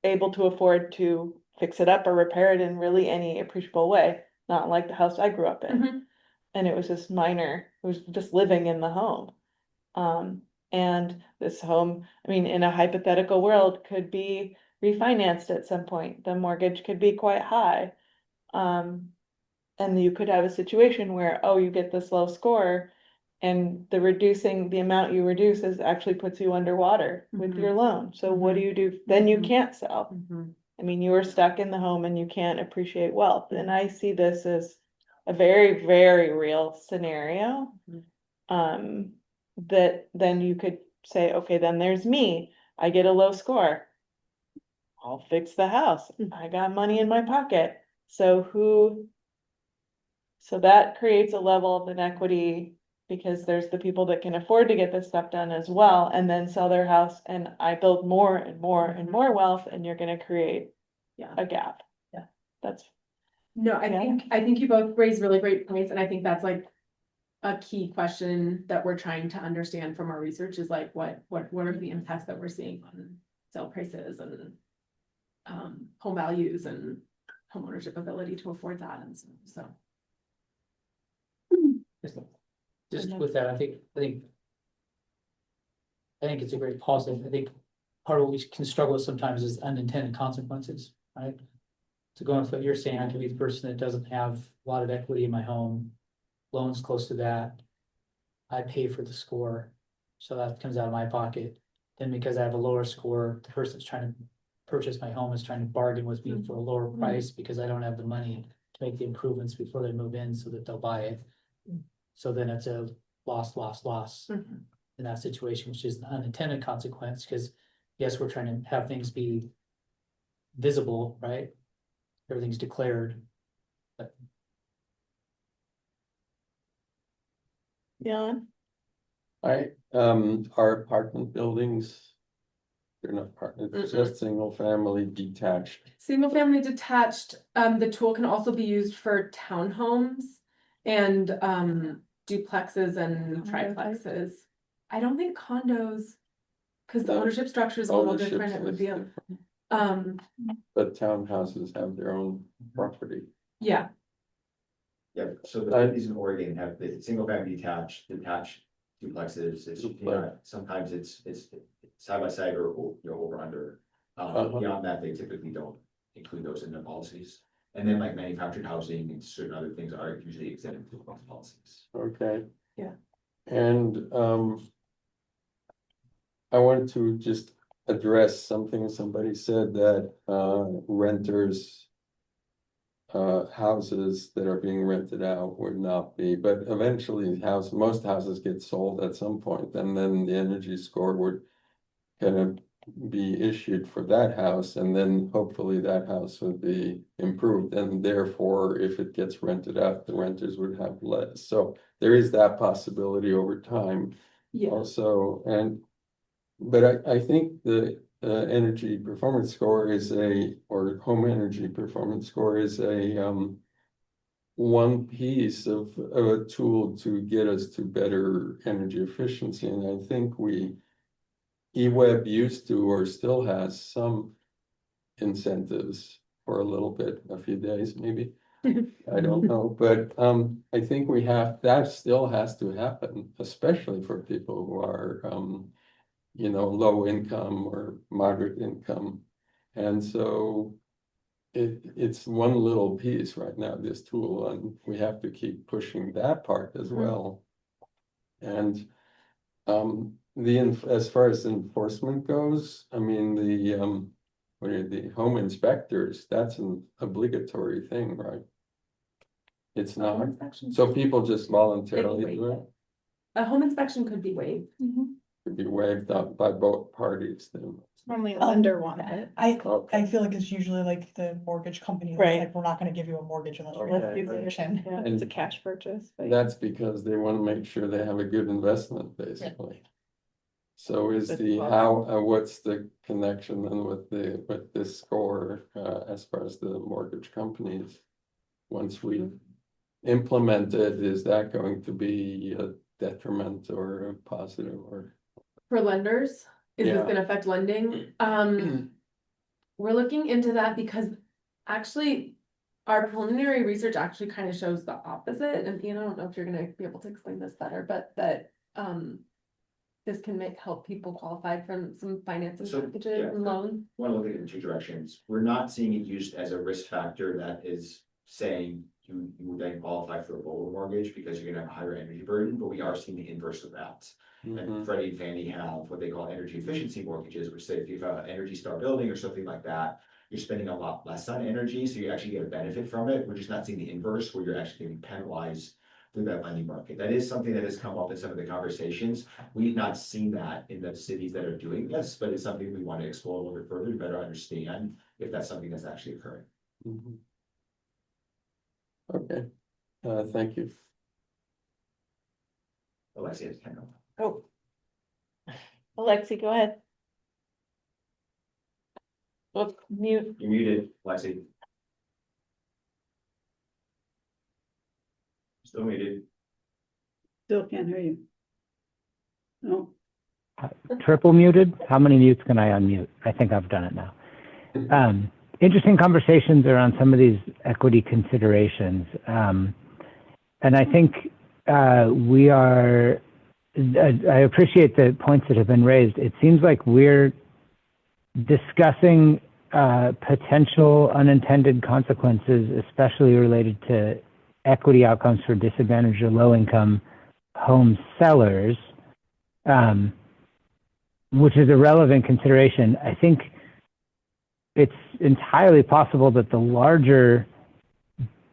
B: able to afford to fix it up or repair it in really any appreciable way, not like the house I grew up in. And it was just minor, it was just living in the home. And this home, I mean, in a hypothetical world, could be refinanced at some point. The mortgage could be quite high. And you could have a situation where, oh, you get this low score, and the amount you reduce actually puts you underwater with your loan. So what do you do? Then you can't sell. I mean, you are stuck in the home and you can't appreciate wealth. And I see this as a very, very real scenario. That then you could say, okay, then there's me. I get a low score. I'll fix the house. I got money in my pocket. So that creates a level of inequity because there's the people that can afford to get this stuff done as well and then sell their house, and I build more and more and more wealth, and you're gonna create a gap.
A: Yeah.
B: That's
A: No, I think you both raised really great points, and I think that's like a key question that we're trying to understand from our research is like, what are the impacts that we're seeing on sale prices and home values and homeownership ability to afford that, and so.
K: Just with that, I think it's a great policy. I think part of what we can struggle with sometimes is unintended consequences, right? So going with what you're saying, I could be the person that doesn't have a lot of equity in my home, loans close to that. I pay for the score, so that comes out of my pocket. Then because I have a lower score, the person that's trying to purchase my home is trying to bargain with me for a lower price because I don't have the money to make the improvements before they move in so that they'll buy it. So then it's a loss in that situation, which is an unintended consequence, because yes, we're trying to have things be visible, right? Everything's declared. But
B: yeah.
D: Our apartment buildings, they're not apartments, just single family detached.
A: Single family detached, the tool can also be used for townhomes and duplexes and triplexes. I don't think condos, because the
D: No.
A: ownership structure is a little
D: Ownership
A: different, it would
D: is
A: be a,
D: different. But townhouses have their own property.
A: yeah.
H: Yeah, so the cities in Oregon have the single family detached duplexes, it's, sometimes it's side by side or, over under. Beyond that, they typically don't include those in their policies. And then like manufactured housing and certain other things are usually exempt from those policies.
D: Okay.
A: Yeah.
D: And I wanted to just address something somebody said that renters houses that are being rented out would not be, but eventually most houses get sold at some point, and then the energy score would kind of be issued for that house, and then hopefully that house would be improved, and therefore if it gets rented out, the renters would have less. So there is that possibility over time.
A: Yeah.
D: Also, but I think the energy performance score or home energy performance score is one piece of a tool to get us to better energy efficiency. And I think eWeb used to or still has some incentives for a little bit, a few days maybe. I don't know, but I think that still has to happen, especially for people who are low income or moderate income. And so it's one little piece right now, this tool, and we have to keep pushing that part as well. And as far as enforcement goes, I mean, the home inspectors, that's an obligatory thing, right? It's not, so people just voluntarily do it,
A: A home inspection could be waived.
D: could be waived up by both parties then.
F: Normally a lender wanted it.
G: I
D: Okay.
G: feel like it's usually like the mortgage company, that's
B: Right.
G: like, we're not gonna give you a mortgage unless you
D: Okay.
G: have a permission.
B: Yeah, it's a cash purchase. but-
D: That's because they want to make sure they have a good investment, basically. So is
B: That's
D: the,
B: awesome.
D: what's the connection then with this score, as far as the mortgage companies? Once we implement it, is that going to be a detriment or a positive or?
A: For lenders, is this
D: Yeah.
A: gonna affect lending? We're looking into that because actually our preliminary research actually kind of shows the opposite. And Ian, I don't know if you're gonna be able to explain this better, but that, this can help people qualify from some financing
H: So,
A: packages
H: yeah.
A: and loans.
H: Want to look at it in two directions. We're not seeing it used as a risk factor that is saying you would then qualify for a lower mortgage because you're gonna have a higher energy burden, but we are seeing the inverse of that. And Freddie and Fannie have what they call energy efficiency mortgages, which say if you have an Energy Star building or something like that, you're spending a lot less on energy, so you actually get a benefit from it. We're just not seeing the inverse where you're actually getting penalized through that lending market. That is something that has come up in some of the conversations. We've not seen that in the cities that are doing this, but it's something we want to explore a little bit further to better understand if that's something that's actually occurring.
D: Mhm. Okay, thank you.
H: Alexia has hand up.
B: Oh. Alexi, go ahead. Well, mute.
H: You're muted, Lexi. Still muted.
C: Still can't hear you. No,
E: Triple muted? How many mutes can I unmute? I think I've done it now. Interesting conversations around some of these equity considerations. And I think I appreciate the points that have been raised. It seems like we're discussing potential unintended consequences, especially related to equity outcomes for disadvantaged or low-income home sellers, which is a relevant consideration. I think it's entirely possible that the larger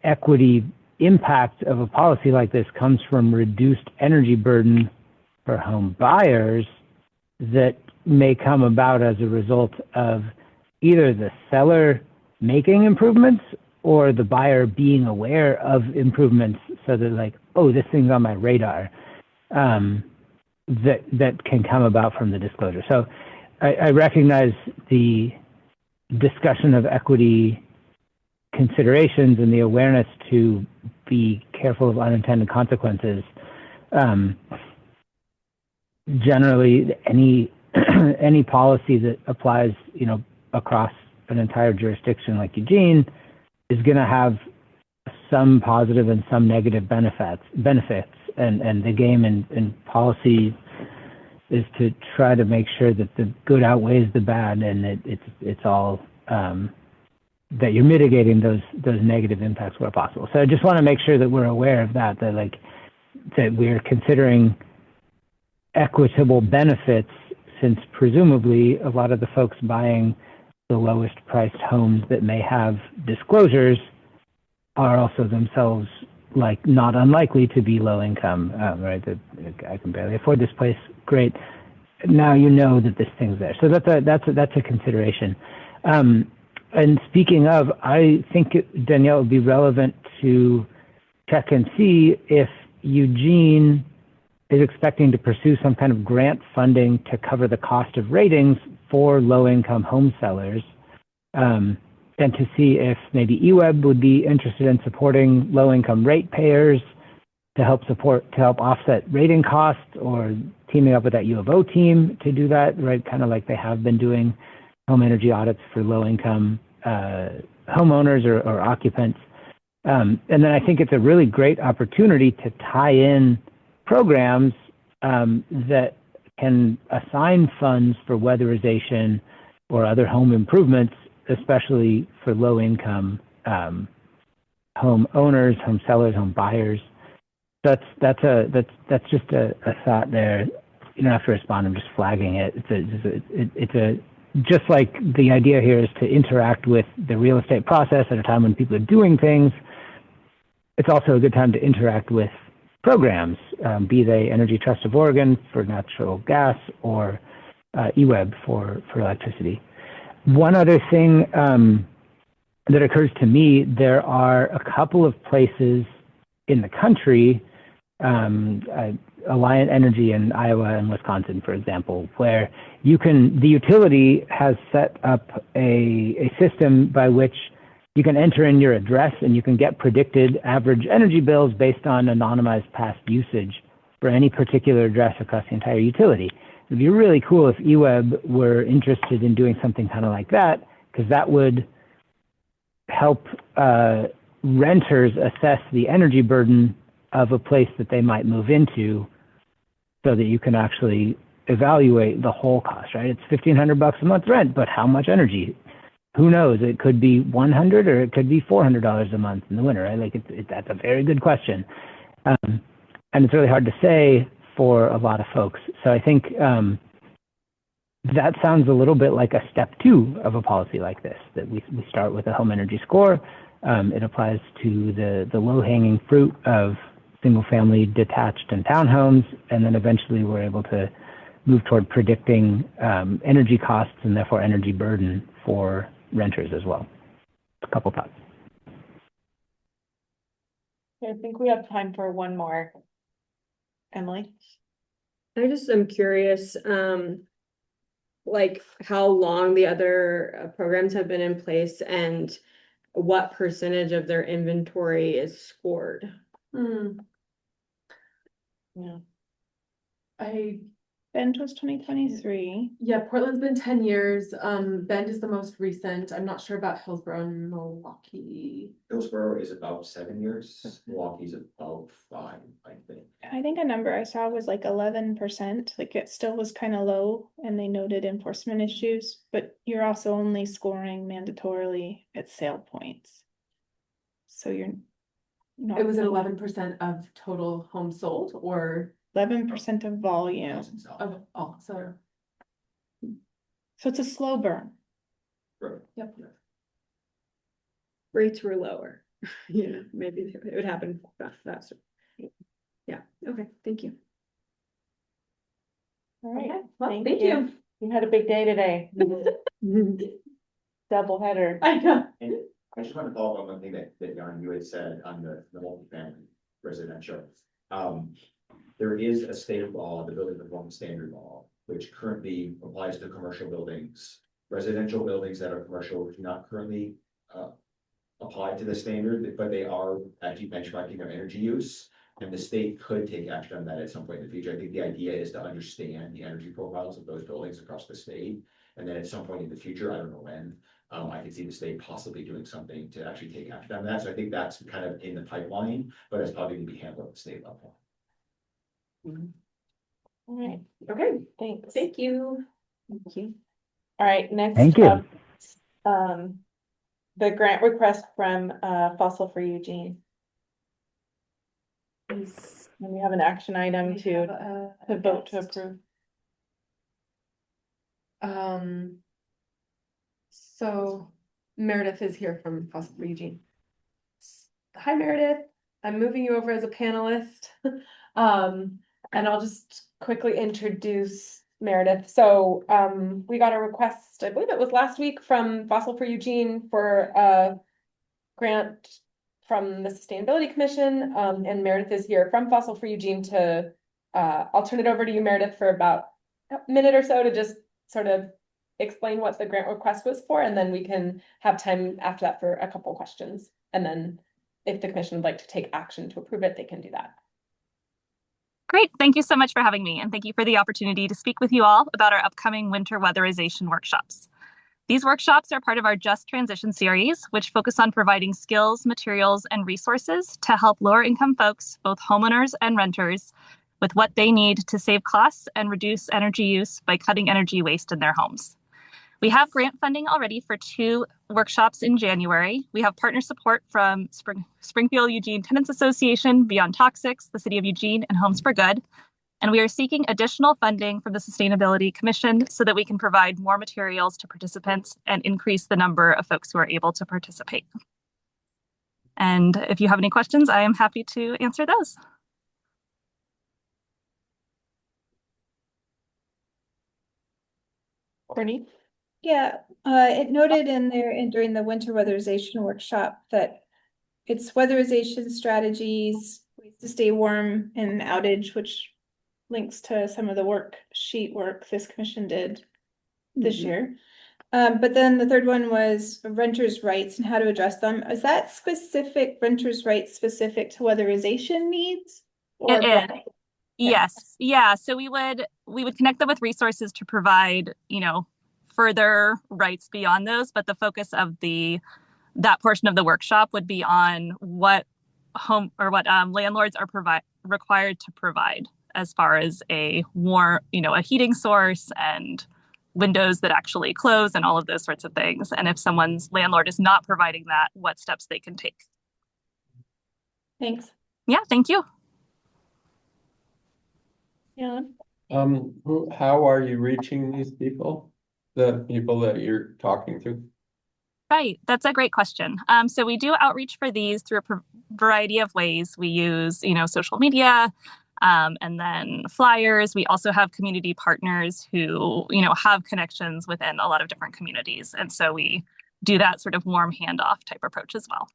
E: equity impact of a policy like this comes from reduced energy burden for home buyers that may come about as a result of either the seller making improvements or the buyer being aware of improvements so that like, oh, this thing's on my radar, that can come about from the disclosure. So I recognize the discussion of equity considerations and the awareness to be careful of unintended consequences. Generally, any policy that applies, across an entire jurisdiction like Eugene is going to have some positive and some negative benefits. And the game in policy is to try to make sure that the good outweighs the bad, and it's all that you're mitigating those negative impacts where possible. So I just want to make sure that we're aware of that we're considering equitable benefits, since presumably a lot of the folks buying the lowest priced homes that may have disclosures are also themselves not unlikely to be low income, right? I can barely afford this place. Great. Now you know that this thing's there. So that's a consideration. And speaking of, I think Danielle, would be relevant to check and see if Eugene is expecting to pursue some kind of grant funding to cover the cost of ratings for low-income home sellers, and to see if maybe EWEB would be interested in supporting low-income ratepayers to help offset rating costs, or teaming up with that U of O team to do that, right? Kind of like they have been doing home energy audits for low-income homeowners or occupants. And then I think it's a really great opportunity to tie in programs that can assign funds for weatherization or other home improvements, especially for low-income home owners, home sellers, home buyers. That's just a thought there. You don't have to respond. I'm just flagging it. It's just like the idea here is to interact with the real estate process at a time when people are doing things. It's also a good time to interact with programs, be they Energy Trust of Oregon for natural gas or EWEB for electricity. One other thing that occurs to me, there are a couple of places in the country, Alliant Energy in Iowa and Wisconsin, for example, where the utility has set up a system by which you can enter in your address and you can get predicted average energy bills based on anonymized past usage for any particular address across the entire utility. It'd be really cool if EWEB were interested in doing something kind of like that, because that would help renters assess the energy burden of a place that they might move into, so that you can actually evaluate the whole cost, right? It's $1,500 a month rent, but how much energy? Who knows? It could be $100 or it could be $400 a month in the winter, right? Like that's a very good question. And it's really hard to say for a lot of folks. So I think that sounds a little bit like a step 2 of a policy like this, that we start with a home energy score. It applies to the low-hanging fruit of single-family detached and townhomes, and then eventually we're able to move toward predicting energy costs and therefore energy burden for renters as well. A couple thoughts.
B: I think we have time for one more. Emily?
J: I just am curious, like how long the other programs have been in place and what percentage of their inventory is scored.
A: Yeah.
F: Bend was 2023.
A: Yeah, Portland's been 10 years. Bend is the most recent. I'm not sure about Hillsborough and Milwaukee.
H: Hillsborough is about 7 years, Milwaukee's about 5, I think.
F: I think a number I saw was like 11%, like it still was kind of low, and they noted enforcement issues, but you're also only scoring mandatorily at sale points. So you're not.
A: It was at 11% of total homes sold, or
F: 11% of volume.
A: of all, so.
F: So it's a slow burn.
H: Right.
A: Yep.
J: Rates were lower. Yeah, maybe it would happen faster. Yeah, okay, thank you.
B: All right,
A: Okay, well,
B: thank
A: thank
B: you.
A: you.
B: You had a big day today. Double header.
A: I know.
H: And I just want to follow up on one thing that Jan, you had said on the multifamily residential. There is a state law, the Building Performance Standard Law, which currently applies to commercial buildings. Residential buildings that are commercial do not currently apply to the standard, but they are actually benchmarking their energy use. And the state could take action on that at some point in the future. I think the idea is to understand the energy profiles of those buildings across the state. And then at some point in the future, I don't know when, I could see the state possibly doing something to actually take action on that. So I think that's kind of in the pipeline, but it's probably gonna be handled at the state level.
B: All right,
A: Okay,
B: thanks.
A: thank you.
B: Thank you. All right, next
E: Thank you.
B: up, the grant request from Fossil for Eugene. And we have an action item to vote to approve.
A: So Meredith is here from Fossil for Eugene. Hi Meredith, I'm moving you over as a panelist. And I'll just quickly introduce Meredith. So we got a request, I believe it was last week, from Fossil for Eugene for a grant from the Sustainability Commission. And Meredith is here from Fossil for Eugene to, I'll turn it over to you, Meredith, for about a minute or so to just sort of explain what the grant request was for, and then we can have time after that for a couple questions. And then if the commission would like to take action to approve it, they can do that.
L: Great. Thank you so much for having me, and thank you for the opportunity to speak with you all about our upcoming winter weatherization workshops. These workshops are part of our Just Transition series, which focus on providing skills, materials, and resources to help lower-income folks, both homeowners and renters, with what they need to save costs and reduce energy use by cutting energy waste in their homes. We have grant funding already for 2 workshops in January. We have partner support from Springfield Eugene Tenants Association, Beyond Toxics, the City of Eugene, and Homes for Good. And we are seeking additional funding from the Sustainability Commission so that we can provide more materials to participants and increase the number of folks who are able to participate. And if you have any questions, I am happy to answer those.
A: Courtney?
F: Yeah, it noted in there and during the winter weatherization workshop that it's weatherization strategies, ways to stay warm in an outage, which links to some of the worksheet work this commission did this year. But then the third one was renters' rights and how to address them. Is that specific renters' rights specific to weatherization needs? Or
L: It is. Yes. Yeah. So we would connect them with resources to provide, further rights beyond those. But the focus of that portion of the workshop would be on what landlords are required to provide as far as a heating source and windows that actually close and all of those sorts of things. And if someone's landlord is not providing that, what steps they can take.
F: Thanks.
L: Yeah. Thank you.
F: Yeah.
D: How are you reaching these people? The people that you're talking to?
L: Right. That's a great question. So we do outreach for these through a variety of ways. We use, social media, and then flyers. We also have community partners who, have connections within a lot of different communities. And so we do that sort of warm handoff type approach as well.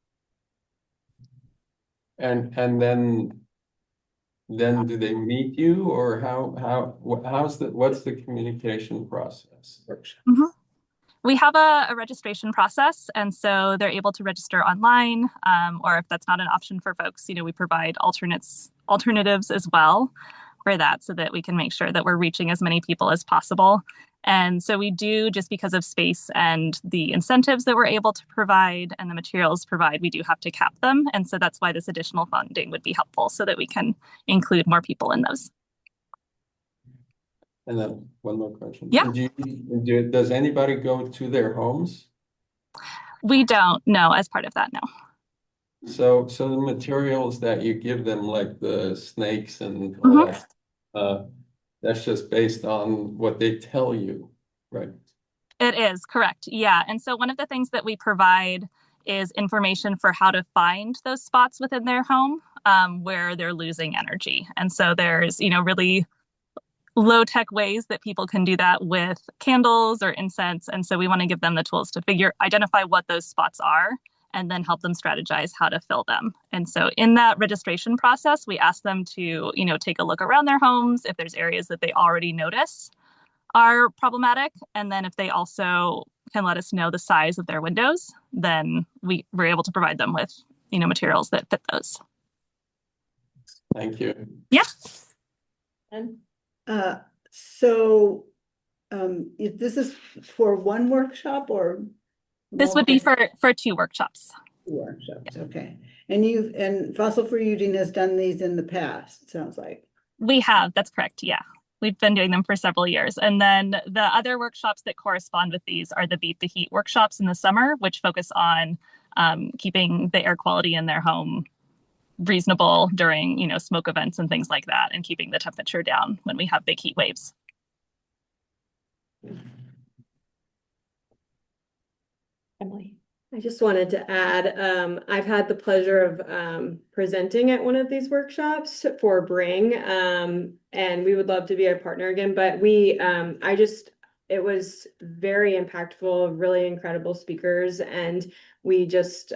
D: And then do they meet you, or what's the communication process?
L: Mm-hmm. We have a registration process, and so they're able to register online, or if that's not an option for folks, we provide alternatives as well for that, so that we can make sure that we're reaching as many people as possible. And so we do, just because of space and the incentives that we're able to provide and the materials provide, we do have to cap them. And so that's why this additional funding would be helpful, so that we can include more people in those.
D: And then one more question.
L: Yeah.
D: Does anybody go to their homes?
L: We don't know as part of that, no.
D: So the materials that you give them, like the snakes and all that, that's just based on what they tell you, right?
L: It is, correct. Yeah. And so one of the things that we provide is information for how to find those spots within their home where they're losing energy. And so there's, really low-tech ways that people can do that with candles or incense. And so we want to give them the tools to identify what those spots are, and then help them strategize how to fill them. And so in that registration process, we ask them to, take a look around their homes if there's areas that they already notice are problematic. And then if they also can let us know the size of their windows, then we're able to provide them with, materials that fit those.
D: Thank you.
L: Yeah.
C: And so if this is for one workshop or
L: this would be for 2 workshops.
C: Workshops, okay. And Fossil Free Eugene has done these in the past, it sounds like.
L: We have, that's correct, yeah. We've been doing them for several years. And then the other workshops that correspond with these are the Beat the Heat workshops in the summer, which focus on keeping the air quality in their home reasonable during, smoke events and things like that, and keeping the temperature down when we have big heat waves.
A: Emily?
J: I just wanted to add, I've had the pleasure of presenting at one of these workshops for Bring, and we would love to be a partner again, but it was very impactful, really incredible speakers, and we just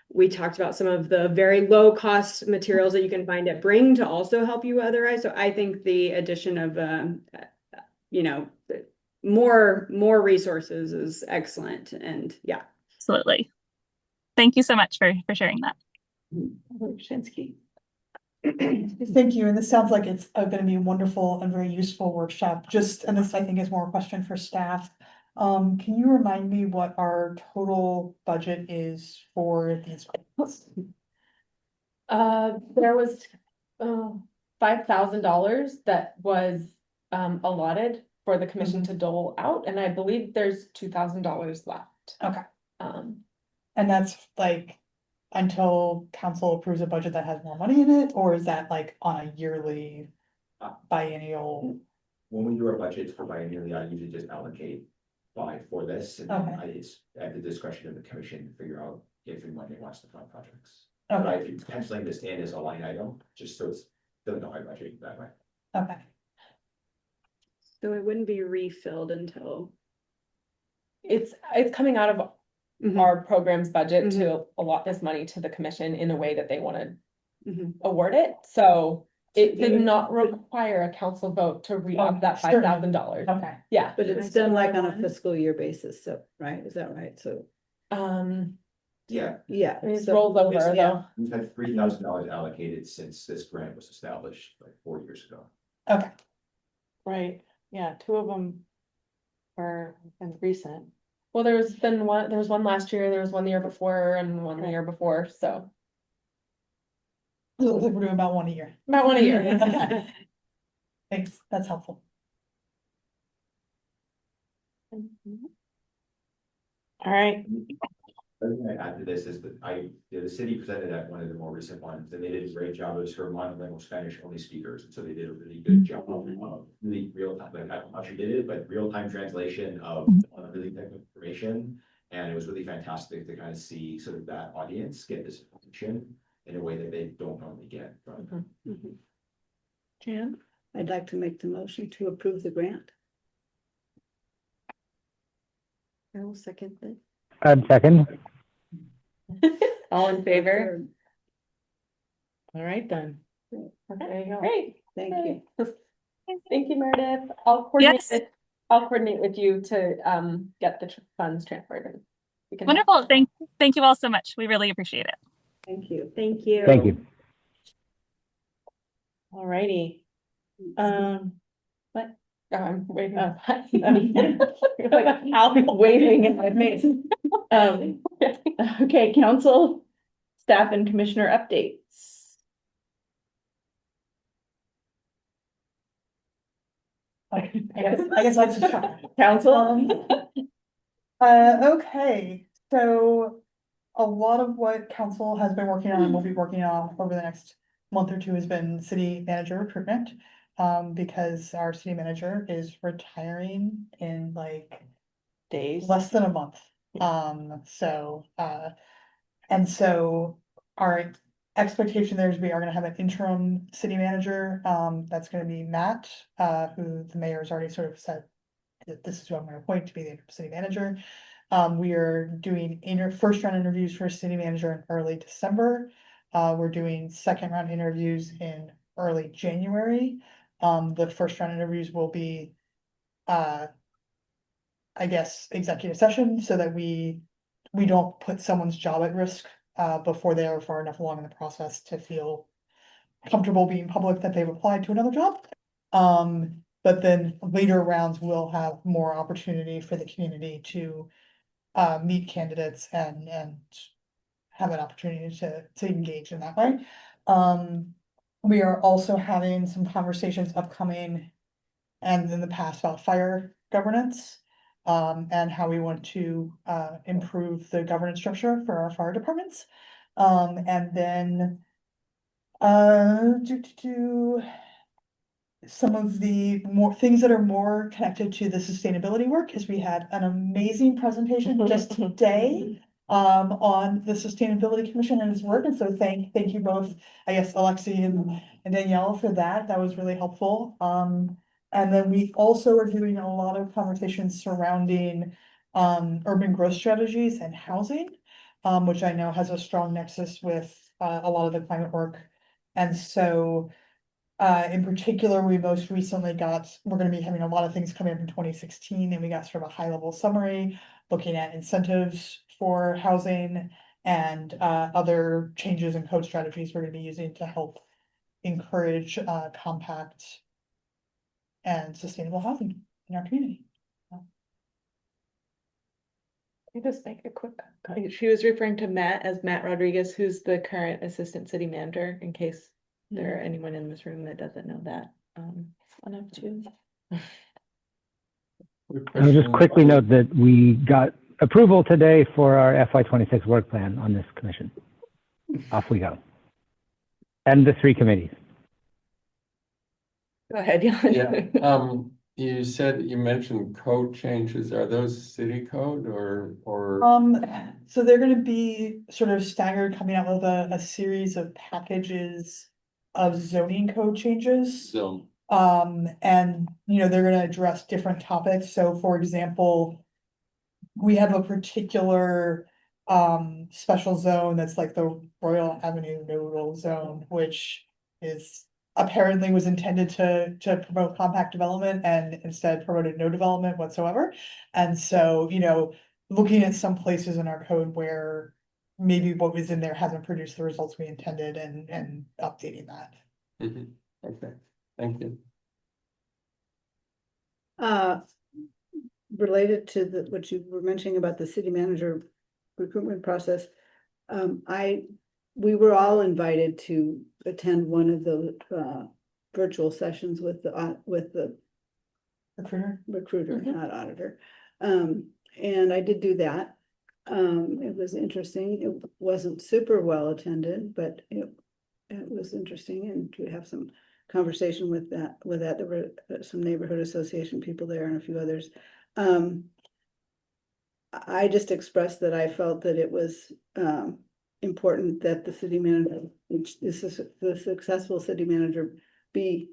J: we talked about some of the very low cost materials that you can find at Bring to also help you weatherize. So I think the addition of more resources is excellent. And yeah.
L: Absolutely. Thank you so much for sharing that.
G: Thank you. And this sounds like it's going to be a wonderful and very useful workshop. And this I think is more a question for staff. Can you remind me what our total budget is for these?
A: There was $5,000 that was allotted for the commission to dole out, and I believe there's $2,000 left.
G: Okay,
A: Um,
G: and that's like until council approves a budget that has more money in it, or is that like on a yearly biennial?
H: When we do our budgets for biennially, I usually just allocate for this, and
G: Okay.
H: it's at the discretion of the commission to figure out if and when they want to fund projects. But
G: Okay,
H: I'm penciling this in as a line item, just so it's, doesn't know I budget that way.
G: okay,
J: So it wouldn't be refilled until.
A: it's coming out of
J: Mhm,
A: our program's budget to allot this money to the commission in a way that they want to
J: mhm.
A: award it, so it did not require a council vote to re-up that
G: Sure.
A: $5,000.
G: okay.
A: Yeah,
C: But it's done like on a fiscal year basis, so, right, is that right? So,
H: Yeah,
C: yeah.
A: it's
C: so-
A: rolled over
C: yeah.
A: though.
H: we've had $3,000 allocated since this grant was established like 4 years ago.
G: Okay,
B: Right, yeah, two of them were recent.
A: Well, there was one last year, there was one the year before, and one the year before, so
G: it looks like we're doing about one a year.
A: about one a year.
G: Thanks, that's helpful.
B: All right,
H: The other thing I add to this is that the city presented at one of the more recent ones, and they did a great job. It was for monolingual Spanish only speakers, and so they did a really good job of really real time, like I don't know how she did it, but real time translation of really technical information. And it was really fantastic to kind of see sort of that audience get this information in a way that they don't normally get.
B: Jan?
C: I'd like to make the motion to approve the grant.
J: I will second that.
E: Second.
B: All in favor?
C: Third.
B: All right then. There you go.
A: Great,
C: Thank you.
A: thank you, Meredith. I'll coordinate with you to get the funds transferred. And we can-
L: Wonderful. Thank you all so much. We really appreciate it.
C: Thank you.
J: Thank you.
E: Thank you.
B: All righty. What?
A: Oh, I'm waiting.
B: Oh. Like, I'll waving in my face. Okay, council, staff and commissioner updates.
G: I guess I just try.
B: Council?
G: Okay, so a lot of what council has been working on and will be working on over the next month or two has been city manager recruitment. Because our city manager is retiring in like
B: Days.
G: less than a month. And so our expectation there is we are gonna have an interim city manager, that's gonna be Matt, who the mayor has already sort of said that this is who I'm gonna appoint to be the interim city manager. We are doing first round interviews for city manager in early December. We're doing second round interviews in early January. The first round interviews will be, I guess, executive session so that we don't put someone's job at risk, before they are far enough along in the process to feel comfortable being public that they've applied to another job. But then later rounds will have more opportunity for the community to meet candidates and have an opportunity to engage in that way. We are also having some conversations upcoming and in the past about fire governance. And how we want to improve the governance structure for our fire departments. And then some of the more things that are more connected to the sustainability work is we had an amazing presentation just today on the Sustainability Commission and its work. And so thank you both, I guess, Alexi and Danielle for that. That was really helpful. And then we also are doing a lot of conversations surrounding urban growth strategies and housing, which I know has a strong nexus with a lot of the climate work. And so in particular, we most recently we're gonna be having a lot of things coming up in 2016, and we got sort of a high level summary looking at incentives for housing and other changes in code strategies we're gonna be using to help encourage compact and sustainable housing in our community.
B: Let me just make a quick, she was referring to Matt as Matt Rodriguez, who's the current assistant city manager, in case there are anyone in this room that doesn't know that. One of two.
E: I'll just quickly note that we got approval today for our FY26 work plan on this commission. Off we go. And the 3 committees.
B: Go ahead, Jan.
D: Yeah, you said, you mentioned code changes. Are those city code or?
G: So they're gonna be sort of staggered, coming out with a series of packages of zoning code changes.
D: So,
G: And, you know, they're gonna address different topics. So for example, we have a particular special zone that's like the Royal Avenue nodal zone, which is apparently was intended to promote compact development and instead promoted no development whatsoever. And so, you know, looking at some places in our code where maybe what was in there hasn't produced the results we intended and updating that.
D: mhm, okay, thank you.
C: Related to what you were mentioning about the city manager recruitment process, we were all invited to attend one of the virtual sessions with the recruiter, not auditor. And I did do that. It was interesting. It wasn't super well attended, but it was interesting, and to have some conversation with that. There were some neighborhood association people there and a few others. I just expressed that I felt that it was important that the city manager, the successful city manager, be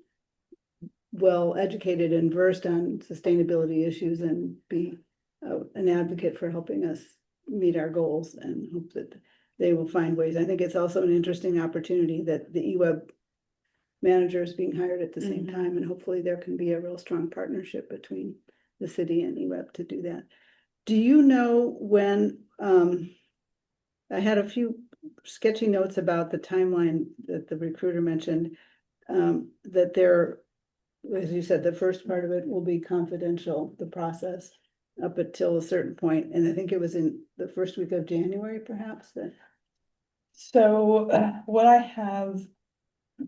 C: well educated and versed on sustainability issues and be an advocate for helping us meet our goals, and hope that they will find ways. I think it's also an interesting opportunity that the eWeb manager is being hired at the same time, and hopefully there can be a real strong partnership between the city and eWeb to do that. Do you know when, I had a few sketchy notes about the timeline that the recruiter mentioned, that there, as you said, the first part of it will be confidential, the process up until a certain point, and I think it was in the first week of January, perhaps, that.
G: So what I have,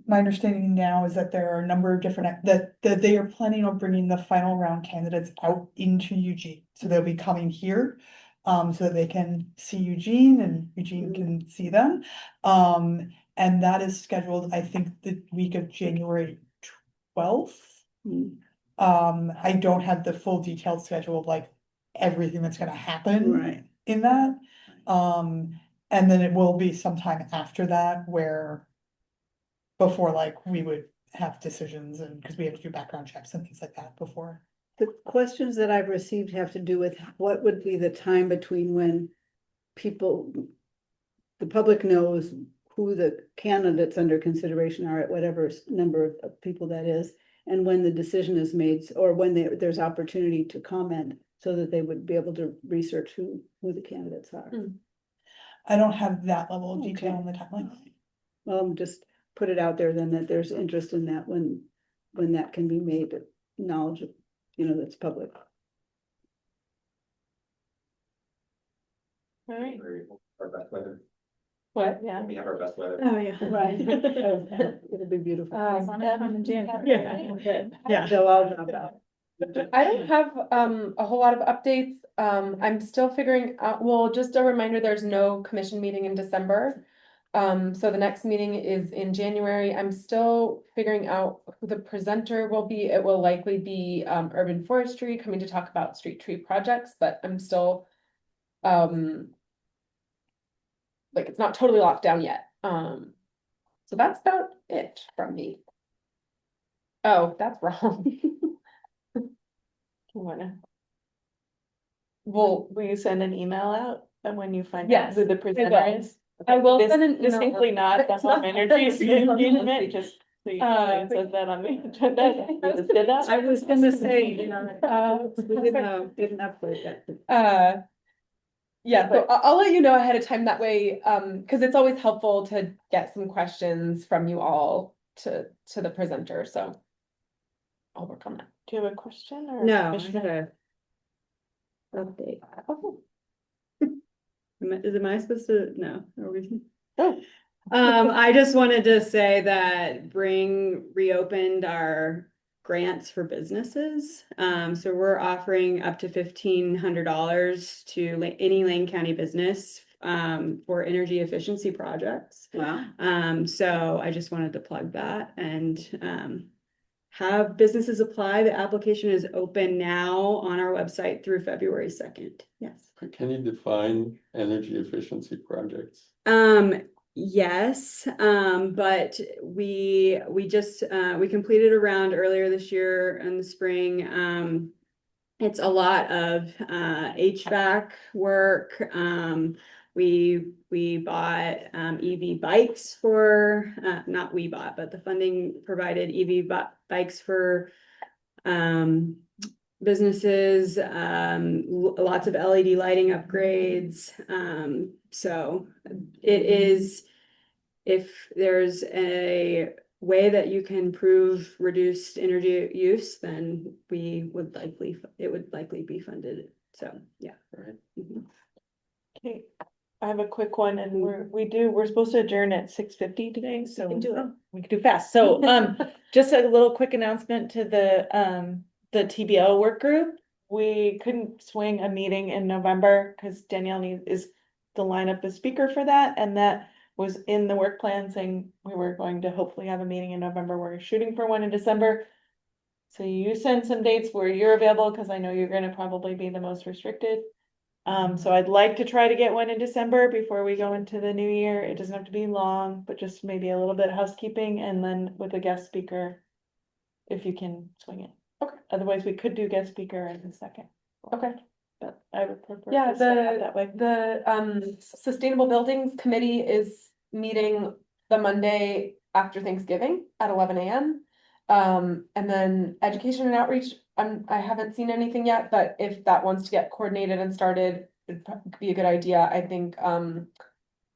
G: my understanding now is that there are a number of different, that they are planning on bringing the final round candidates out into Eugene. So they'll be coming here, so that they can see Eugene and Eugene can see them. And that is scheduled, I think, the week of January 12th. I don't have the full detailed schedule of like everything that's gonna happen in that. And then it will be sometime after that where before like we would have decisions, and because we have to do background checks and things like that before.
C: The questions that I've received have to do with what would be the time between when the public knows who the candidates under consideration are at whatever number of people that is, and when the decision is made, or when there's opportunity to comment, so that they would be able to research who the candidates are.
G: I don't have that level of detail in the timeline.
C: Well, just put it out there then that there's interest in that when that can be made knowledge, that's public.
B: All right.
H: Our best weather.
B: What? Yeah.
H: We have our best weather.
B: Oh, yeah.
C: Right. It'll be beautiful.
B: Yeah.
C: They'll all drop out.
A: I don't have a whole lot of updates. I'm still figuring out, well, just a reminder, there's no commission meeting in December. So the next meeting is in January. I'm still figuring out who the presenter will be. It will likely be Urban Forestry coming to talk about street tree projects, but I'm still like, it's not totally locked down yet. So that's about it from me. Oh, that's wrong. Well,
B: Will you send an email out and when you find out
A: Yes,
B: who the
A: I
B: presenter
A: will.
B: is?
A: I will
B: This-
A: send an email.
B: Distinctly not the
A: It's
B: home
A: not-
B: energy
A: it's not-
B: unit, just so you know, it says that on the agenda. Did that?
C: I was gonna say, we didn't upload that.
A: Yeah, so I'll let you know ahead of time that way, because it's always helpful to get some questions from you all to the presenter, so I'll work on that.
B: Do you have a question or?
J: No, I
B: Commissioner?
J: had a update. Am I supposed to? No. Are we?
B: Oh.
J: I just wanted to say that Bring reopened our grants for businesses. So we're offering up to $1,500 to any Lane County business for energy efficiency projects.
C: Wow.
J: So I just wanted to plug that and have businesses apply. The application is open now on our website through February 2nd. Yes.
D: Can you define energy efficiency projects?
J: Yes, but we just we completed a round earlier this year in the spring. It's a lot of HVAC work. We bought EV bikes for not we bought, but the funding provided EV bikes for businesses, lots of LED lighting upgrades. So it is, if there's a way that you can prove reduced energy use, then it would likely be funded. So, yeah.
D: Right.
B: Okay, I have a quick one, and we're supposed to adjourn at 6:50 today, so
F: can do it.
B: we can do fast. So, just a little quick announcement to the TBO work group. We couldn't swing a meeting in November because Danielle is to line up the speaker for that, and that was in the work plan saying we were going to hopefully have a meeting in November. We're shooting for one in December. So you send some dates where you're available, because I know you're gonna probably be the most restricted. So I'd like to try to get one in December before we go into the new year. It doesn't have to be long, but just maybe a little bit of housekeeping, and then with a guest speaker, if you can swing it. Okay. Otherwise, we could do guest speaker in a second. Okay. But I would prefer.
A: Yeah,
B: to set it that way.
A: the Sustainable Buildings Committee is meeting the Monday after Thanksgiving at 11 a.m. And then Education and Outreach, I haven't seen anything yet, but if that wants to get coordinated and started, it'd be a good idea. I think,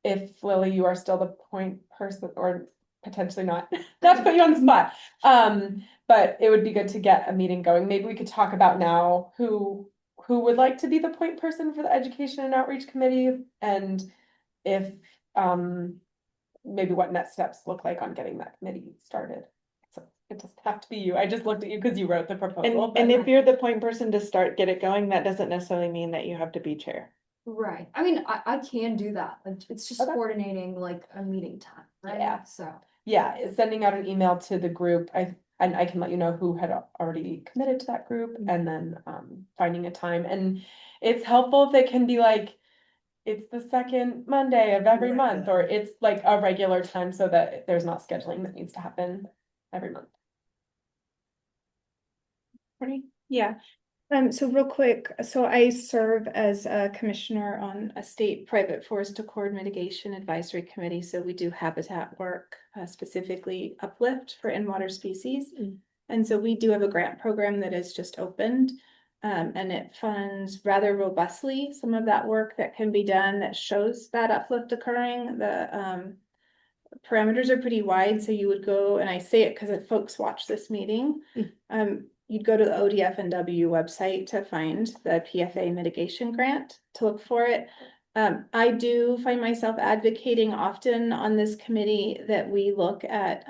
A: if Lily, you are still the point person, or potentially not, not to put you on the spot. But it would be good to get a meeting going. Maybe we could talk about now who would like to be the point person for the Education and Outreach Committee, and if, maybe what next steps look like on getting that committee started. So it doesn't have to be you. I just looked at you because you wrote the proposal.
B: And if you're the point person to get it going, that doesn't necessarily mean that you have to be chair.
I: Right, I mean, I can do that, like, it's just
A: Okay.
I: coordinating like a meeting time, right?
A: Yeah.
I: So.
A: Yeah, it's sending out an email to the group. And I can let you know who had already committed to that group, and then finding a time. And it's helpful if it can be like, it's the second Monday of every
C: Right,
A: month,
C: yeah.
A: or it's like a regular time, so that there's not scheduling that needs to happen every month.
F: Yeah, so real quick, so I serve as a commissioner on a state private forest accord mitigation advisory committee, so we do habitat work, specifically uplift for in-water species. And so we do have a grant program that has just opened, and it funds rather robustly some of that work that can be done that shows that uplift occurring. The parameters are pretty wide, so you would go, and I say it because if folks watch this meeting, you'd go to the ODF&W website to find the PFA mitigation grant to look for it. I do find myself advocating often on this committee that we look at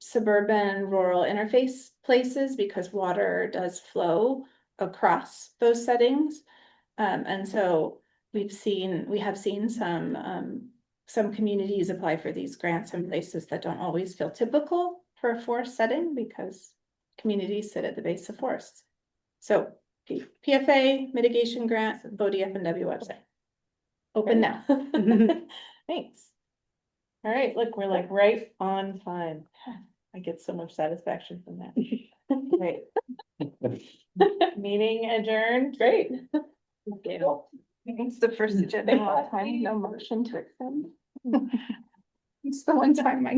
F: suburban rural interface places, because water does flow across those settings. And so we have seen some communities apply for these grants in places that don't always feel typical for a forest setting, because communities sit at the base of forests. So PFA mitigation grant, ODF&W website. Open now.
B: Thanks. All right, look, we're like right on time. I get so much satisfaction from that. Great. Meeting adjourned. Great.
F: It's the first agenda in a long time, no motion to extend. It's the one time I